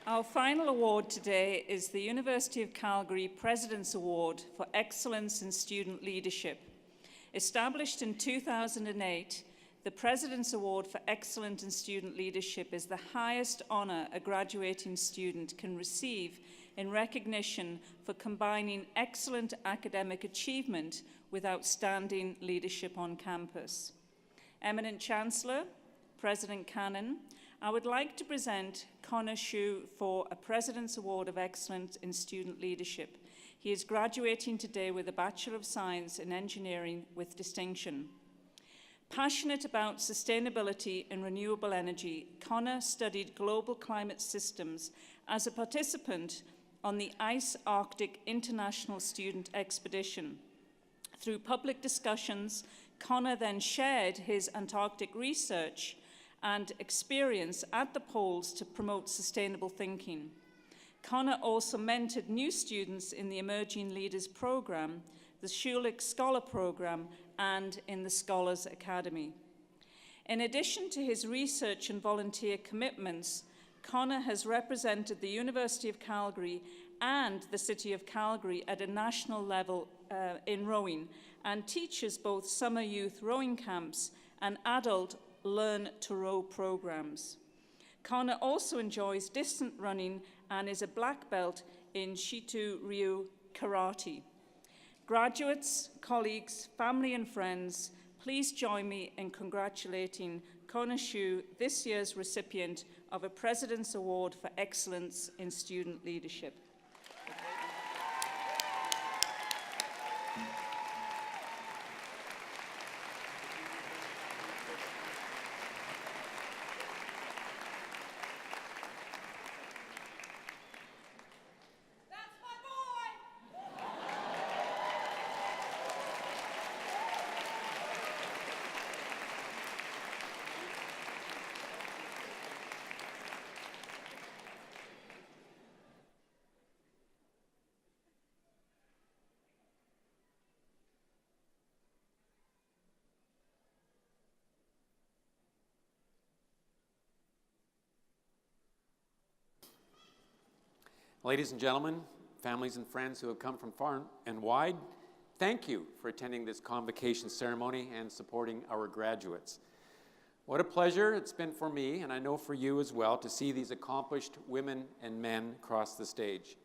Our final award today is the University of Calgary President's Award for Excellence in Student Leadership. Established in 2008, the President's Award for Excellence in Student Leadership is the highest honor a graduating student can receive in recognition for combining excellent academic achievement with outstanding leadership on campus. Eminent Chancellor, President Cannon, I would like to present Connor Hsu for a President's Award of Excellence in Student Leadership. He is graduating today with a Bachelor of Science in Engineering with distinction. Passionate about sustainability and renewable energy, Connor studied global climate systems as a participant on the Ice Arctic International Student Expedition. Through public discussions, Connor then shared his Antarctic research and experience at the poles to promote sustainable thinking. Connor also mentored new students in the Emerging Leaders Program, the Schulich Scholar Program, and in the Scholars Academy. In addition to his research and volunteer commitments, Connor has represented the University of Calgary and the City of Calgary at a national level in rowing, and teaches both summer youth rowing camps and adult Learn to Row programs. Connor also enjoys distance running and is a black belt in Shitu Ryu Karate. Graduates, colleagues, family and friends, please join me in congratulating Connor Hsu, this year's recipient of a President's Award for Excellence in Student Leadership. Ladies and gentlemen, families and friends who have come from far and wide, thank you for attending this convocation ceremony and supporting our graduates. What a pleasure it's been for me, and I know for you as well, to see these accomplished women and men cross the stage.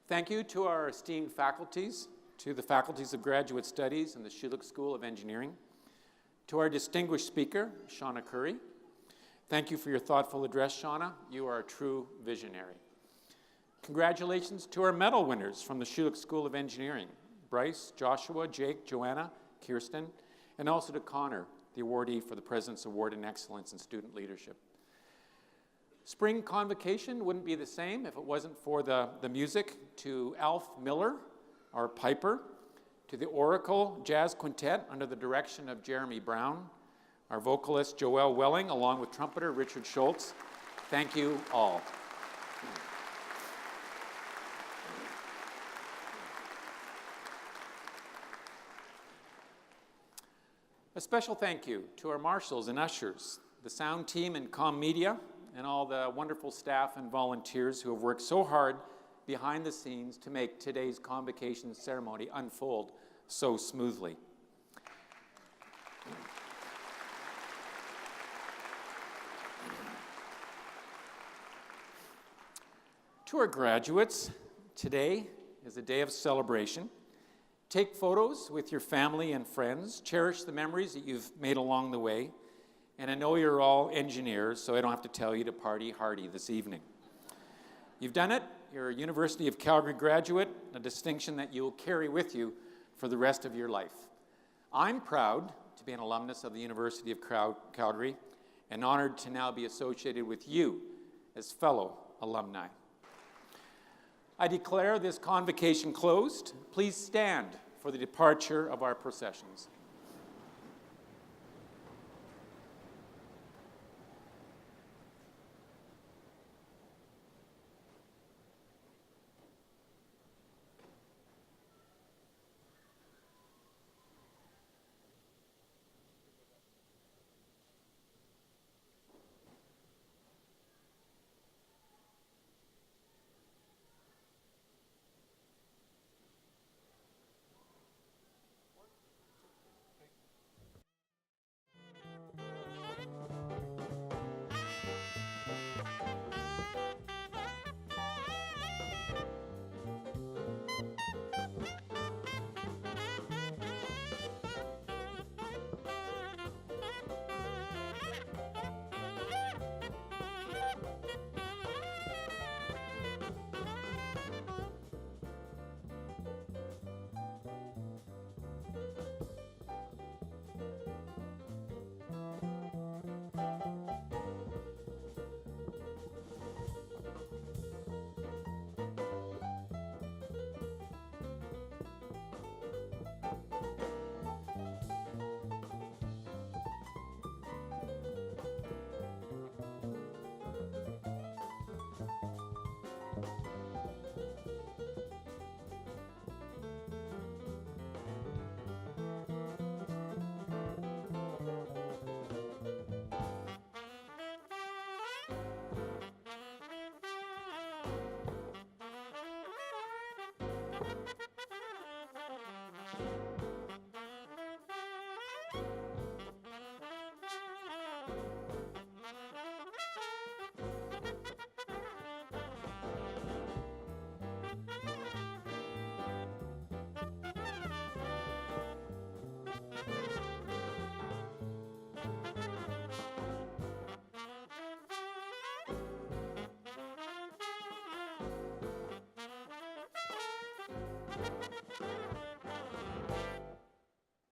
Thank you to our esteemed faculties, to the faculties of Graduate Studies and the Schulich School of Engineering, to our distinguished speaker, Shauna Curry. Thank you for your thoughtful address, Shauna. You are a true visionary. Congratulations to our medal winners from the Schulich School of Engineering, Bryce, Joshua, Jake, Joanna, Kirsten, and also to Connor, the awardee for the President's Award in Excellence in Student Leadership. Spring Convocation wouldn't be the same if it wasn't for the music to Alf Miller, our piper, to the Oracle Jazz Quintet under the direction of Jeremy Brown, our vocalist Joelle Welling, along with trumpeter Richard Schultz. Thank you all. A special thank you to our marshals and ushers, the sound team and comm media, and all the wonderful staff and volunteers who have worked so hard behind the scenes to make today's convocation ceremony unfold so smoothly. To our graduates, today is a day of celebration. Take photos with your family and friends. Cherish the memories that you've made along the way. And I know you're all engineers, so I don't have to tell you to party hardy this evening. You've done it. You're a University of Calgary graduate, a distinction that you'll carry with you for the rest of your life. I'm proud to be an alumnus of the University of Calgary, and honored to now be associated with you as fellow alumni. I declare this convocation closed. Please stand for the departure of our processions.